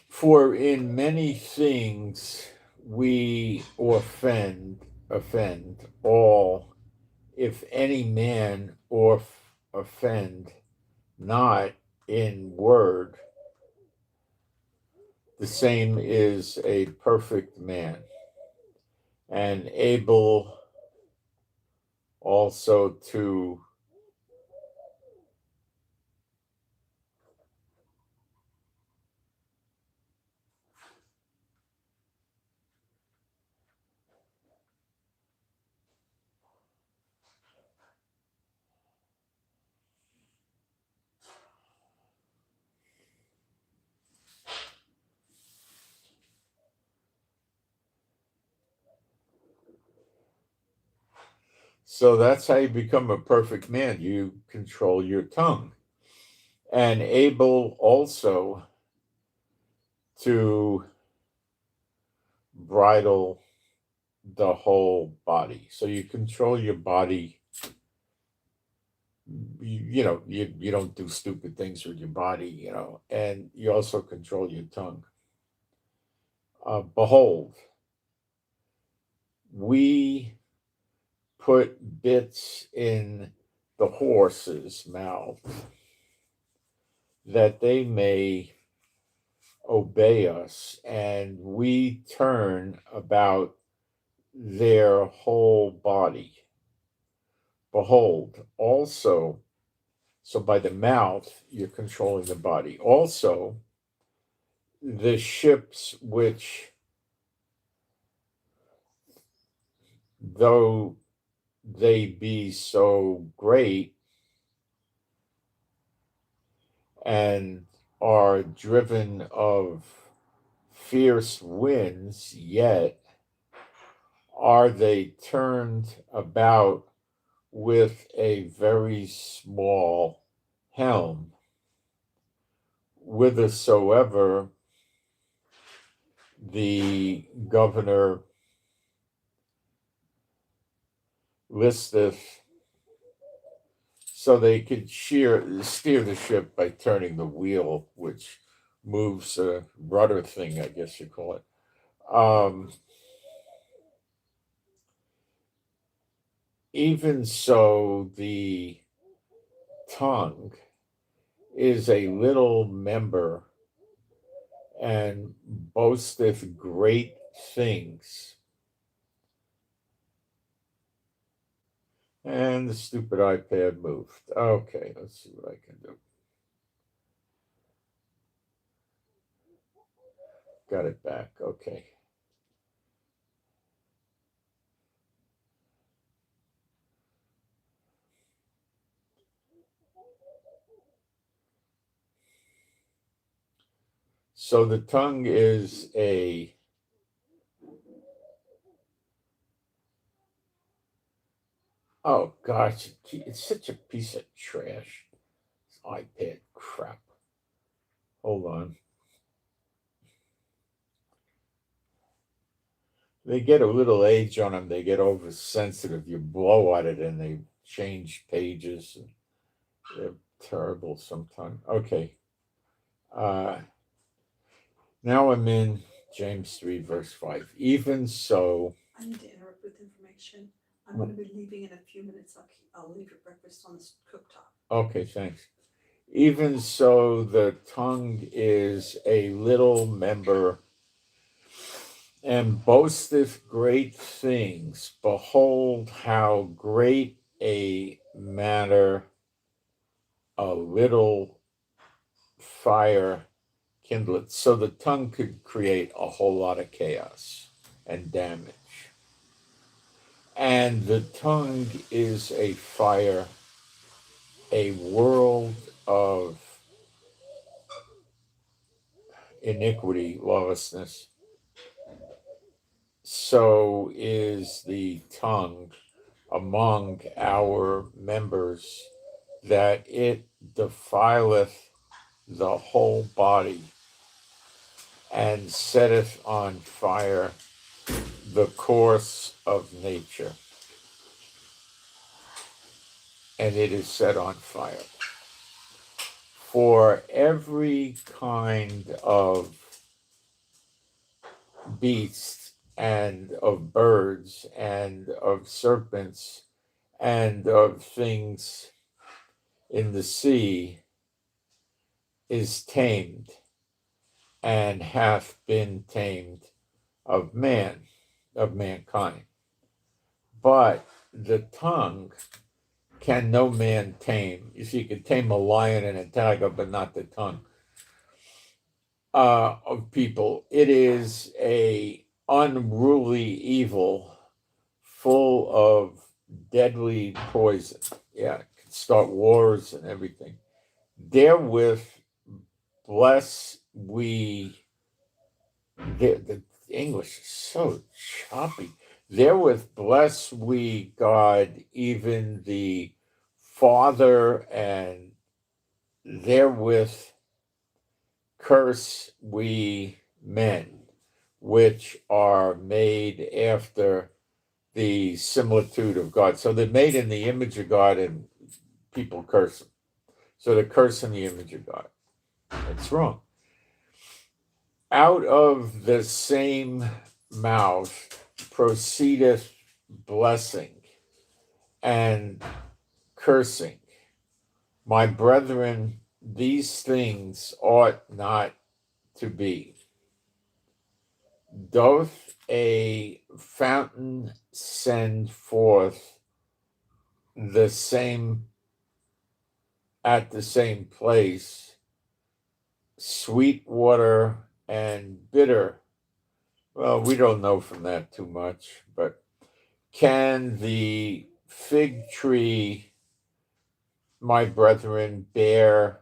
For in many things we offend all, if any man offend not in word, the same is a perfect man, and able also to so that's how you become a perfect man. You control your tongue. And able also to bridle the whole body. So you control your body. You don't do stupid things with your body, and you also control your tongue. Behold, we put bits in the horse's mouth that they may obey us, and we turn about their whole body. Behold, also, so by the mouth, you're controlling the body. Also, the ships which, though they be so great and are driven of fierce winds, yet are they turned about with a very small helm, whithersoever the governor listeth, so they could steer the ship by turning the wheel, which moves a rudder thing, I guess you call it. Even so, the tongue is a little member and boasteth great things. And the stupid iPad moved. Okay, let's see what I can do. Got it back. Okay. So the tongue is oh gosh, it's such a piece of trash. This iPad crap. Hold on. They get a little age on them. They get oversensitive. You blow at it and they change pages. They're terrible sometimes. Okay. Now I'm in James 3, verse 5. Even so. I need to interrupt with information. I'm going to be leaving in a few minutes. I'll leave your breakfast on the cooktop. Okay, thanks. Even so, the tongue is a little member and boasteth great things. Behold, how great a matter a little fire kindleth. So the tongue could create a whole lot of chaos and damage. And the tongue is a fire, a world of iniquity, lawlessness. So is the tongue among our members, that it defileth the whole body, and setteth on fire the course of nature. And it is set on fire. For every kind of beast and of birds and of serpents and of things in the sea is tamed and hath been tamed of mankind. But the tongue can no man tame. You see, you can tame a lion and a tiger, but not the tongue of people. It is a unruly evil, full of deadly poison. Yeah, it can start wars and everything. Therewith bless we. The English is so choppy. Therewith bless we God, even the Father, and therewith curse we men, which are made after the similitude of God. So they're made in the image of God, and people curse them. So they're cursing the image of God. It's wrong. Out of the same mouth proceedeth blessing and cursing. My brethren, these things ought not to be. Doth a fountain send forth the same at the same place sweet water and bitter? Well, we don't know from that too much, but can the fig tree, my brethren, bear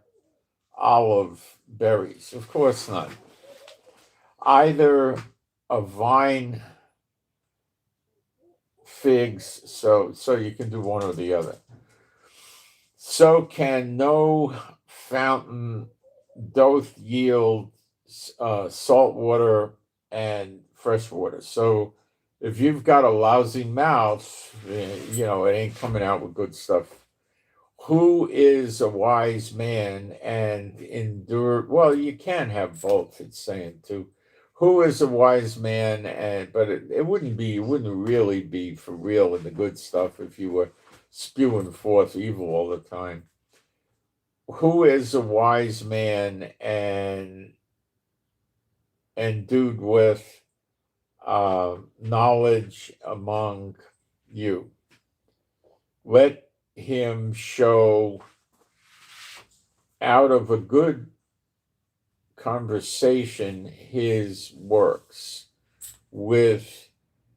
olive berries? Of course not. Either a vine figs, so you can do one or the other. So can no fountain doth yield salt water and fresh water. So if you've got a lousy mouth, it ain't coming out with good stuff. Who is a wise man and endure? Well, you can have both, it's saying too. Who is a wise man? But it wouldn't really be for real in the good stuff if you were spewing forth evil all the time. Who is a wise man and endued with knowledge among you? Let him show out of a good conversation his works with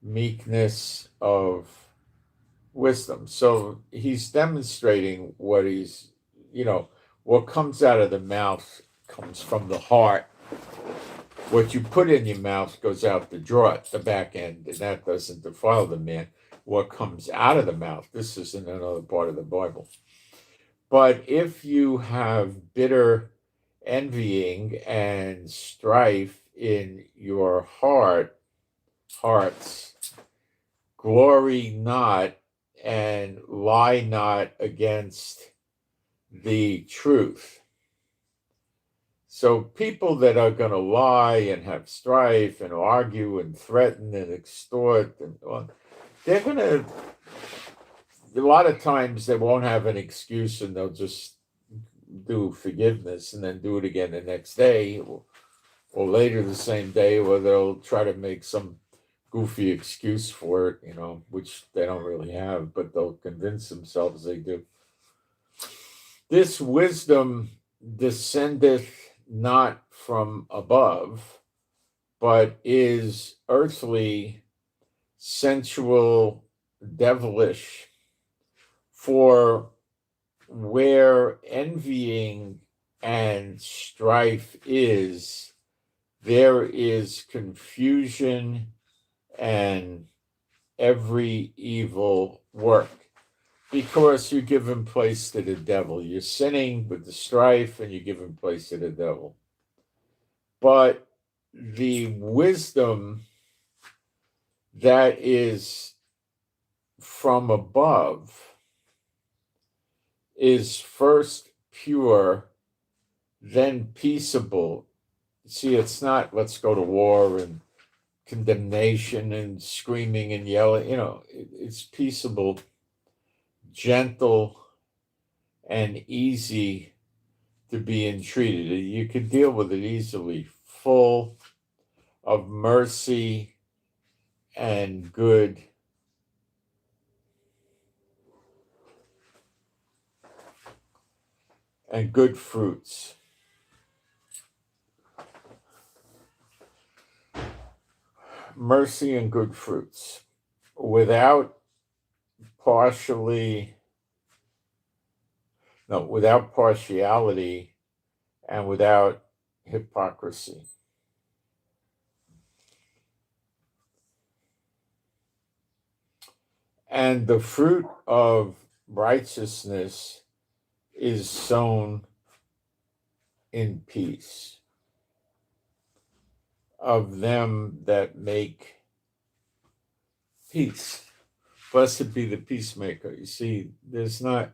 meekness of wisdom. So he's demonstrating what what comes out of the mouth comes from the heart. What you put in your mouth goes out the draught, the back end, and that doesn't defile the man. What comes out of the mouth, this is in another part of the Bible. But if you have bitter envying and strife in your hearts, glory not and lie not against the truth. So people that are going to lie and have strife and argue and threaten and extort, they're going to, a lot of times they won't have an excuse and they'll just do forgiveness and then do it again the next day or later the same day, or they'll try to make some goofy excuse for it, which they don't really have, but they'll convince themselves they do. This wisdom descendeth not from above, but is earthly, sensual, devilish. For where envying and strife is, there is confusion and every evil work. Because you're giving place to the devil. You're sinning with the strife and you're giving place to the devil. But the wisdom that is from above is first pure, then peaceable. See, it's not let's go to war and condemnation and screaming and yelling. It's peaceable, gentle, and easy to be entreated. You can deal with it easily, full of mercy and good. And good fruits. Mercy and good fruits. Without partiality and without hypocrisy. And the fruit of righteousness is sown in peace of them that make peace. Blessed be the peacemaker. You see, there's not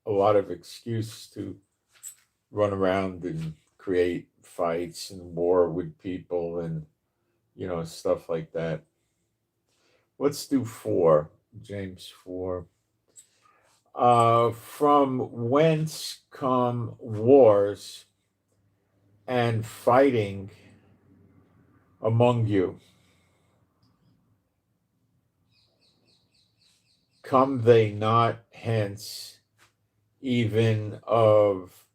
a lot of excuse to run around and create fights and war with people and stuff like that. Let's do 4, James 4. From whence come wars and fighting among you? Come they not hence even of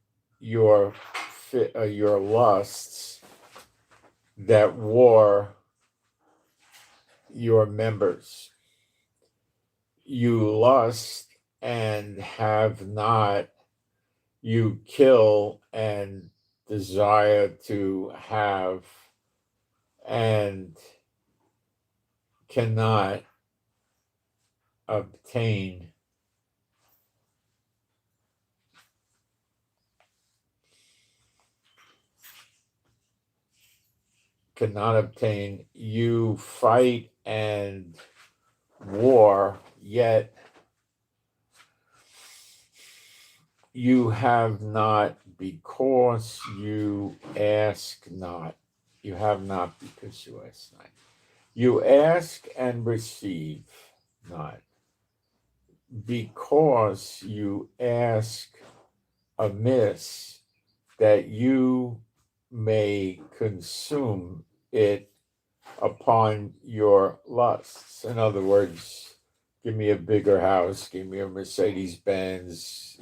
your lusts that war your members? You lust and have not, you kill and desire to have and cannot obtain. You fight and war, yet you have not because you ask not. You have not because you ask not. You ask and receive not because you ask amiss, that you may consume it upon your lusts. In other words, give me a bigger house, give me a Mercedes Benz,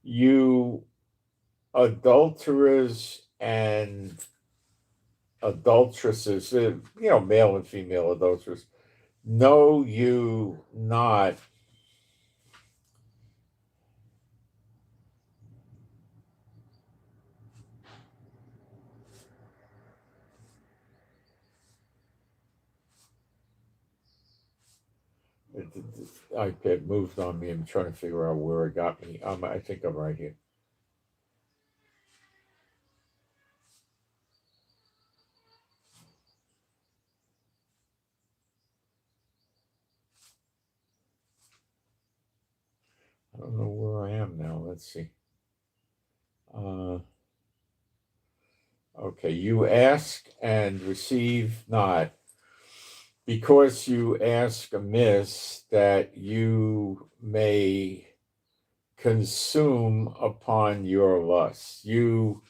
you adulterers and adulteresses, male and female adulterers, know you not the iPad moved on me. I'm trying to figure out where it got me. I think I'm right here. I don't know where I am now. Let's see. Okay, you ask and receive not, because you ask amiss, that you may consume upon your lusts. You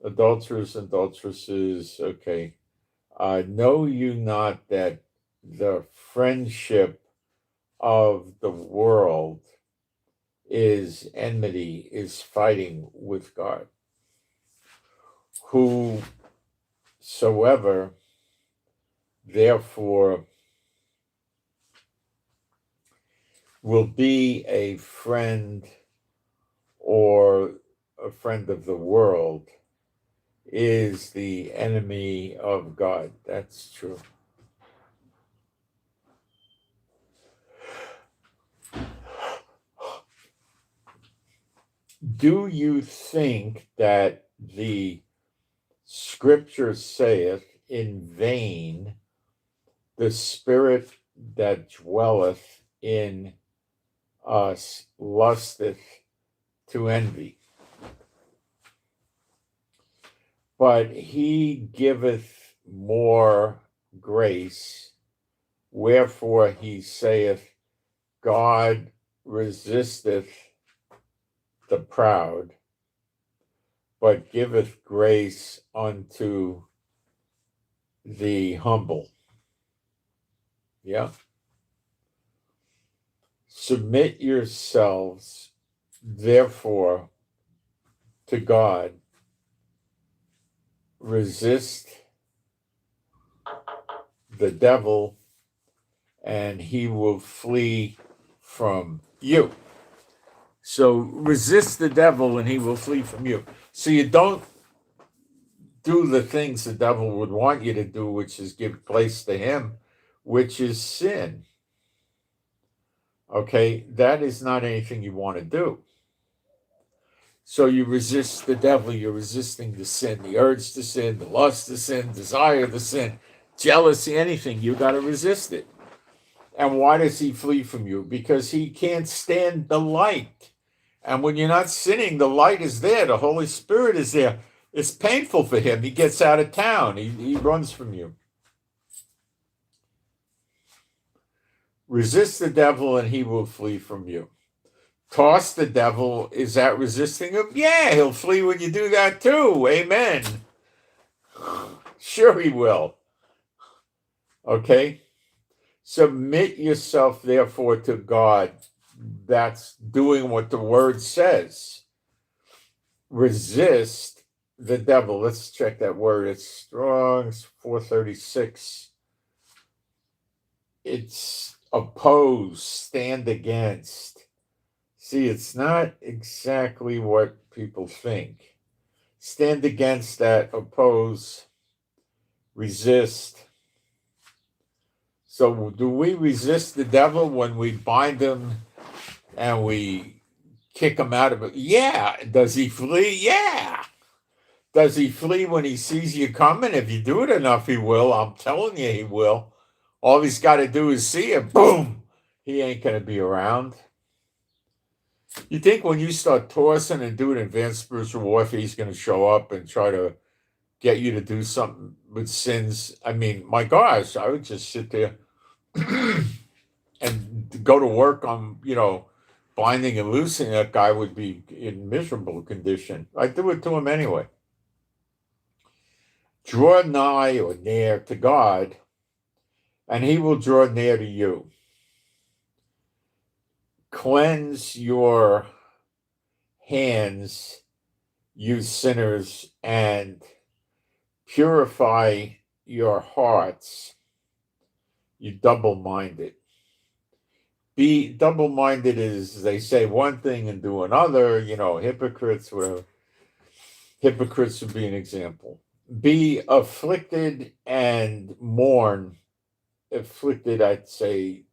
adulterers and adulteresses, okay, know you not that the friendship of the world is enmity, is fighting with God? Whosoever therefore will be a friend or a friend of the world is the enemy of God. That's true. Do you think that the Scripture saith, in vain the Spirit that dwelleth in us lusteth to envy? But he giveth more grace, wherefore he saith, God resisteth the proud, but giveth grace unto the humble. Yeah. Submit yourselves, therefore, to God. Resist the devil, and he will flee from you. So resist the devil, and he will flee from you. So you don't do the things the devil would want you to do, which is give place to him, which is sin. Okay, that is not anything you want to do. So you resist the devil, you're resisting the sin, the urge to sin, the lust to sin, desire to sin, jealousy, anything, you got to resist it. And why does he flee from you? Because he can't stand the light. And when you're not sinning, the light is there, the Holy Spirit is there. It's painful for him. He gets out of town, he runs from you. Resist the devil and he will flee from you. Toss the devil, is that resisting him? Yeah, he'll flee when you do that too. Amen. Sure he will. Okay? Submit yourself, therefore, to God. That's doing what the word says. Resist the devil. Let's check that word. It's Strong's 436. It's oppose, stand against. See, it's not exactly what people think. Stand against that, oppose, resist. So do we resist the devil when we bind him and we kick him out of it? Yeah. Does he flee? Yeah. Does he flee when he sees you coming? If you do it enough, he will. I'm telling you, he will. All he's got to do is see it. Boom. He ain't going to be around. You think when you start tossing and doing advanced spiritual warfare, he's going to show up and try to get you to do something with sins? I mean, my gosh, I would just sit there and go to work on, binding and loosing. That guy would be in miserable condition. I do it to him anyway. Draw nigh or near to God, and he will draw near to you. Cleanse your hands, you sinners, and purify your hearts, you double-minded. Be double-minded is, they say one thing and do another, hypocrites, whatever. Hypocrites would be an example. Be afflicted and mourn. Afflicted, I'd say,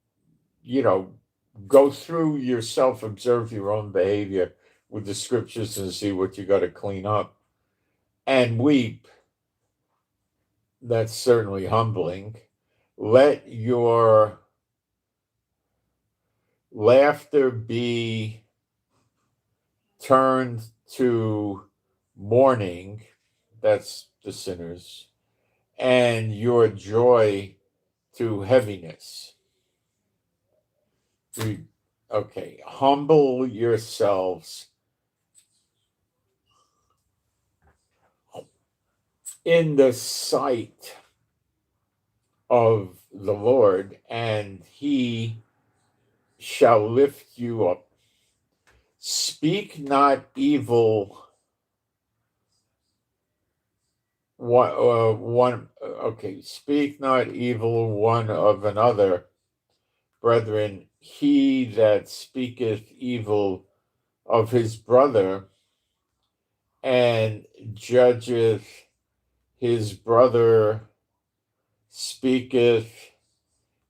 go through yourself, observe your own behavior with the scriptures and see what you got to clean up. And weep. That's certainly humbling. Let your laughter be turned to mourning. That's the sinners. And your joy to heaviness. Okay, humble yourselves in the sight of the Lord, and he shall lift you up. Speak not evil speak not evil one of another, brethren. He that speaketh evil of his brother and judgeth his brother speaketh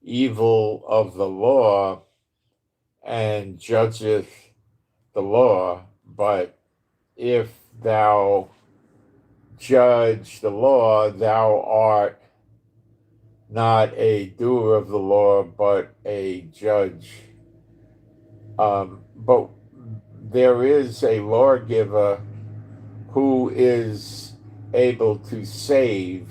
evil of the law and judgeth the law. But if thou judge the law, thou art not a doer of the law, but a judge. But there is a lawgiver who is able to save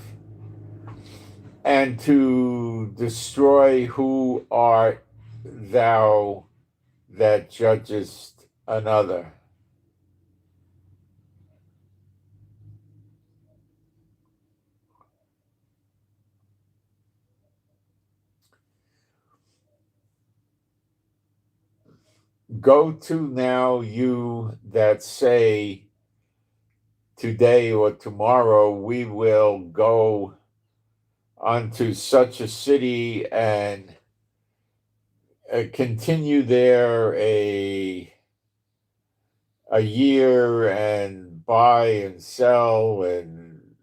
and to destroy. Who art thou that judgest another? Go to now, you that say, today or tomorrow we will go unto such a city and continue there a year and buy and sell and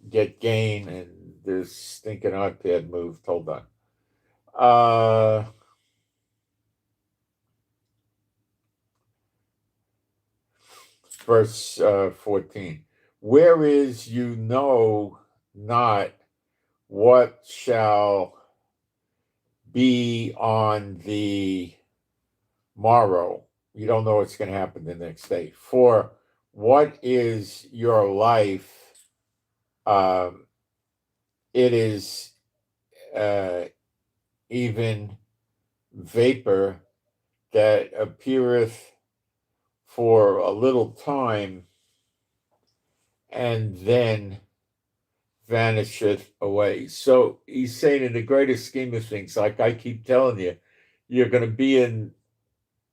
get gain. And this stinking iPad moved. Hold on. Verse 14. Where is you know not what shall be on the morrow. You don't know what's going to happen the next day. For what is your life? It is even vapor that appeareth for a little time and then vanisheth away. So he's saying, in the greater scheme of things, like I keep telling you, you're going to be in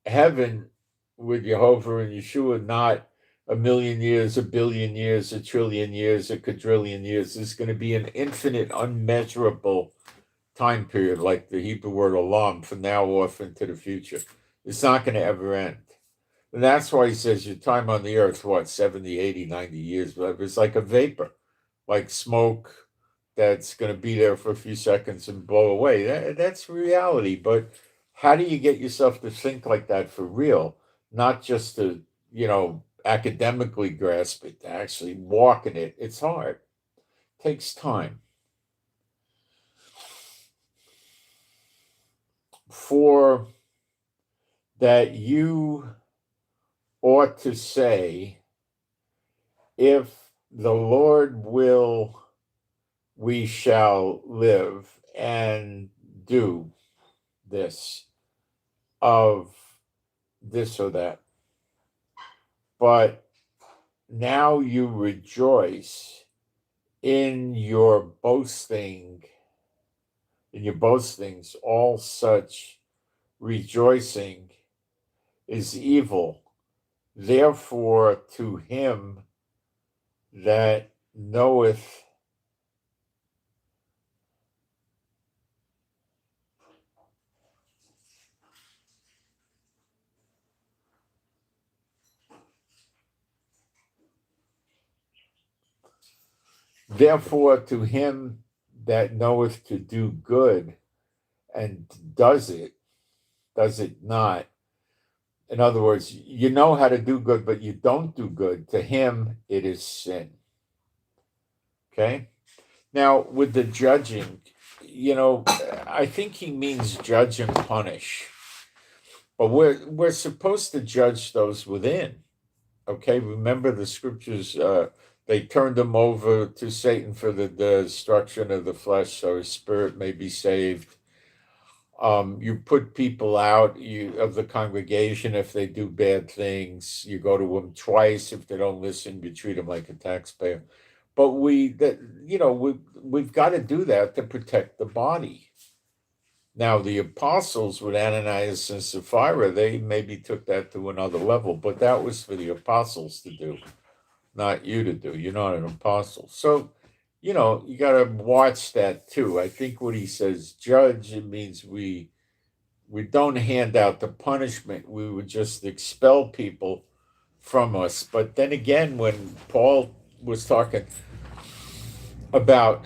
heaven with Jehovah and Yeshua, not a million years, a billion years, a trillion years, a quadrillion years. There's going to be an infinite, unmeasurable time period, like the Hebrew word olam, from now off into the future. It's not going to ever end. And that's why he says your time on the earth, what, 70, 80, 90 years, whatever. It's like a vapor, like smoke that's going to be there for a few seconds and blow away. That's reality. But how do you get yourself to think like that for real? Not just to, academically grasp it, to actually walk in it. It's hard. It takes time. For that you ought to say, if the Lord will, we shall live and do this, of this or that. But now you rejoice in your boastings, all such rejoicing is evil. Therefore, to him that knoweth to do good and does it not. In other words, you know how to do good, but you don't do good. To him, it is sin. Okay? Now, with the judging, I think he means judge and punish. But we're supposed to judge those within. Okay? Remember the scriptures, they turned him over to Satan for the destruction of the flesh, so his spirit may be saved. You put people out of the congregation if they do bad things. You go to them twice. If they don't listen, you treat them like a taxpayer. But we've got to do that to protect the body. Now, the apostles with Ananias and Sapphira, they maybe took that to another level, but that was for the apostles to do, not you to do. You're not an apostle. So, you got to watch that too. I think what he says, judge, it means we don't hand out the punishment. We would just expel people from us. But then again, when Paul was talking about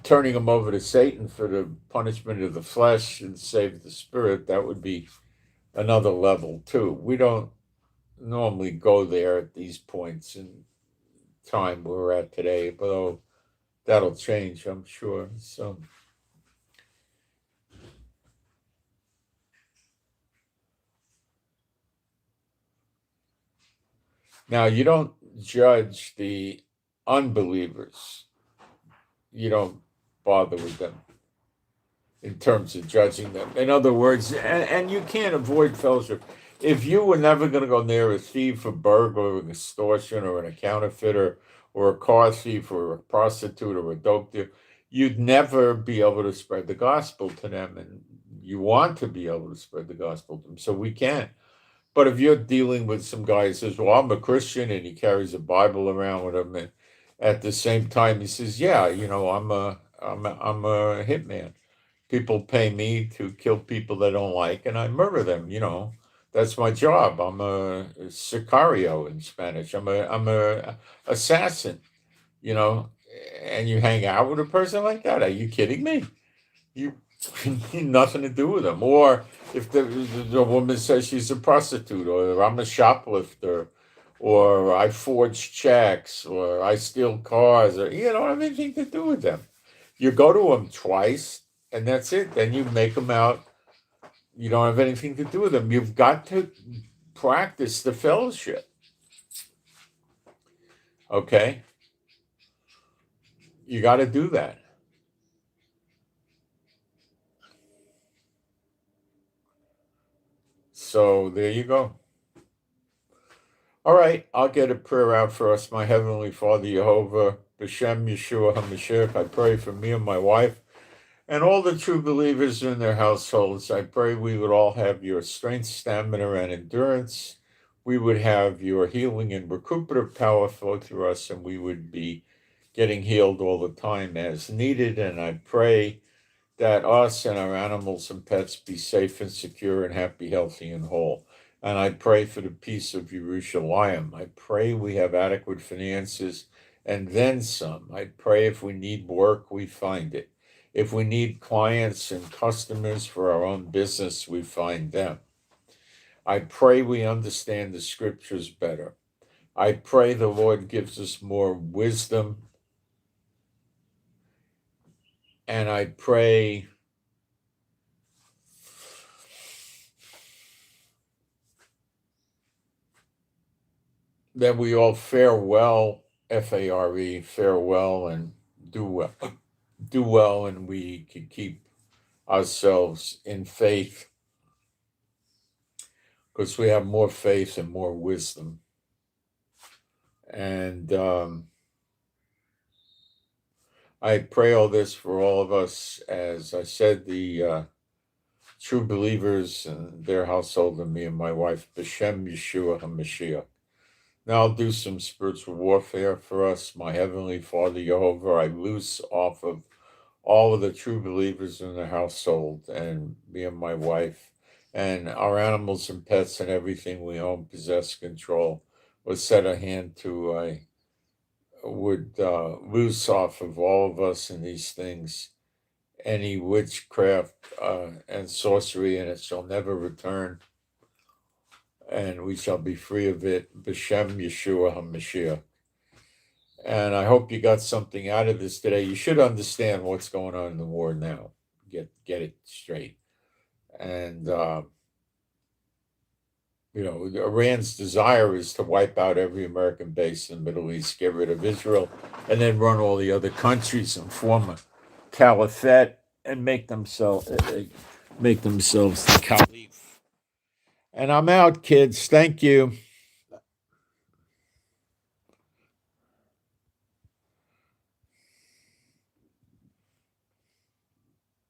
turning them over to Satan for the punishment of the flesh and save the spirit, that would be another level too. We don't normally go there at these points in time where we're at today, but that'll change, I'm sure. So now you don't judge the unbelievers. You don't bother with them in terms of judging them. In other words, and you can't avoid fellowship. If you were never going to go near a thief, a burglar, an extortion, or an counterfeiter, or a car thief, or a prostitute, or a dope dealer, you'd never be able to spread the gospel to them. And you want to be able to spread the gospel to them, so we can. But if you're dealing with some guy who says, well, I'm a Christian, and he carries a Bible around with him, and at the same time he says, yeah, I'm a hitman. People pay me to kill people they don't like, and I murder them. That's my job. I'm a sicario in Spanish. I'm a assassin. And you hang out with a person like that? Are you kidding me? You need nothing to do with them. Or if the woman says she's a prostitute, or I'm a shoplifter, or I forge checks, or I steal cars, or you don't have anything to do with them. You go to them twice, and that's it. Then you make them out. You don't have anything to do with them. You've got to practice the fellowship. Okay? You got to do that. So there you go. All right, I'll get a prayer out for us. My Heavenly Father, Jehovah, B'Shem Yeshua HaMashiach, I pray for me and my wife and all the true believers in their households. I pray we would all have your strength, stamina, and endurance. We would have your healing and recuperative power flow through us, and we would be getting healed all the time as needed. And I pray that us and our animals and pets be safe and secure and happy, healthy, and whole. And I pray for the peace of Jerusalem. I pray we have adequate finances and then some. I pray if we need work, we find it. If we need clients and customers for our own business, we find them. I pray we understand the scriptures better. I pray the Lord gives us more wisdom. And I pray that we all fare well, F-A-R-E, fare well and do well, and we can keep ourselves in faith because we have more faith and more wisdom. And I pray all this for all of us, as I said, the true believers and their household, and me and my wife, B'Shem Yeshua HaMashiach. Now I'll do some spiritual warfare for us. My Heavenly Father, Jehovah, I loose off of all of the true believers in the household, and me and my wife, and our animals and pets and everything we own, possess, control, or set a hand to. I would loose off of all of us in these things any witchcraft and sorcery, and it shall never return, and we shall be free of it. B'Shem Yeshua HaMashiach. And I hope you got something out of this today. You should understand what's going on in the war now. Get it straight. And Iran's desire is to wipe out every American base in the Middle East, get rid of Israel, and then run all the other countries and form a caliphate and make themselves the caliph. And I'm out, kids. Thank you.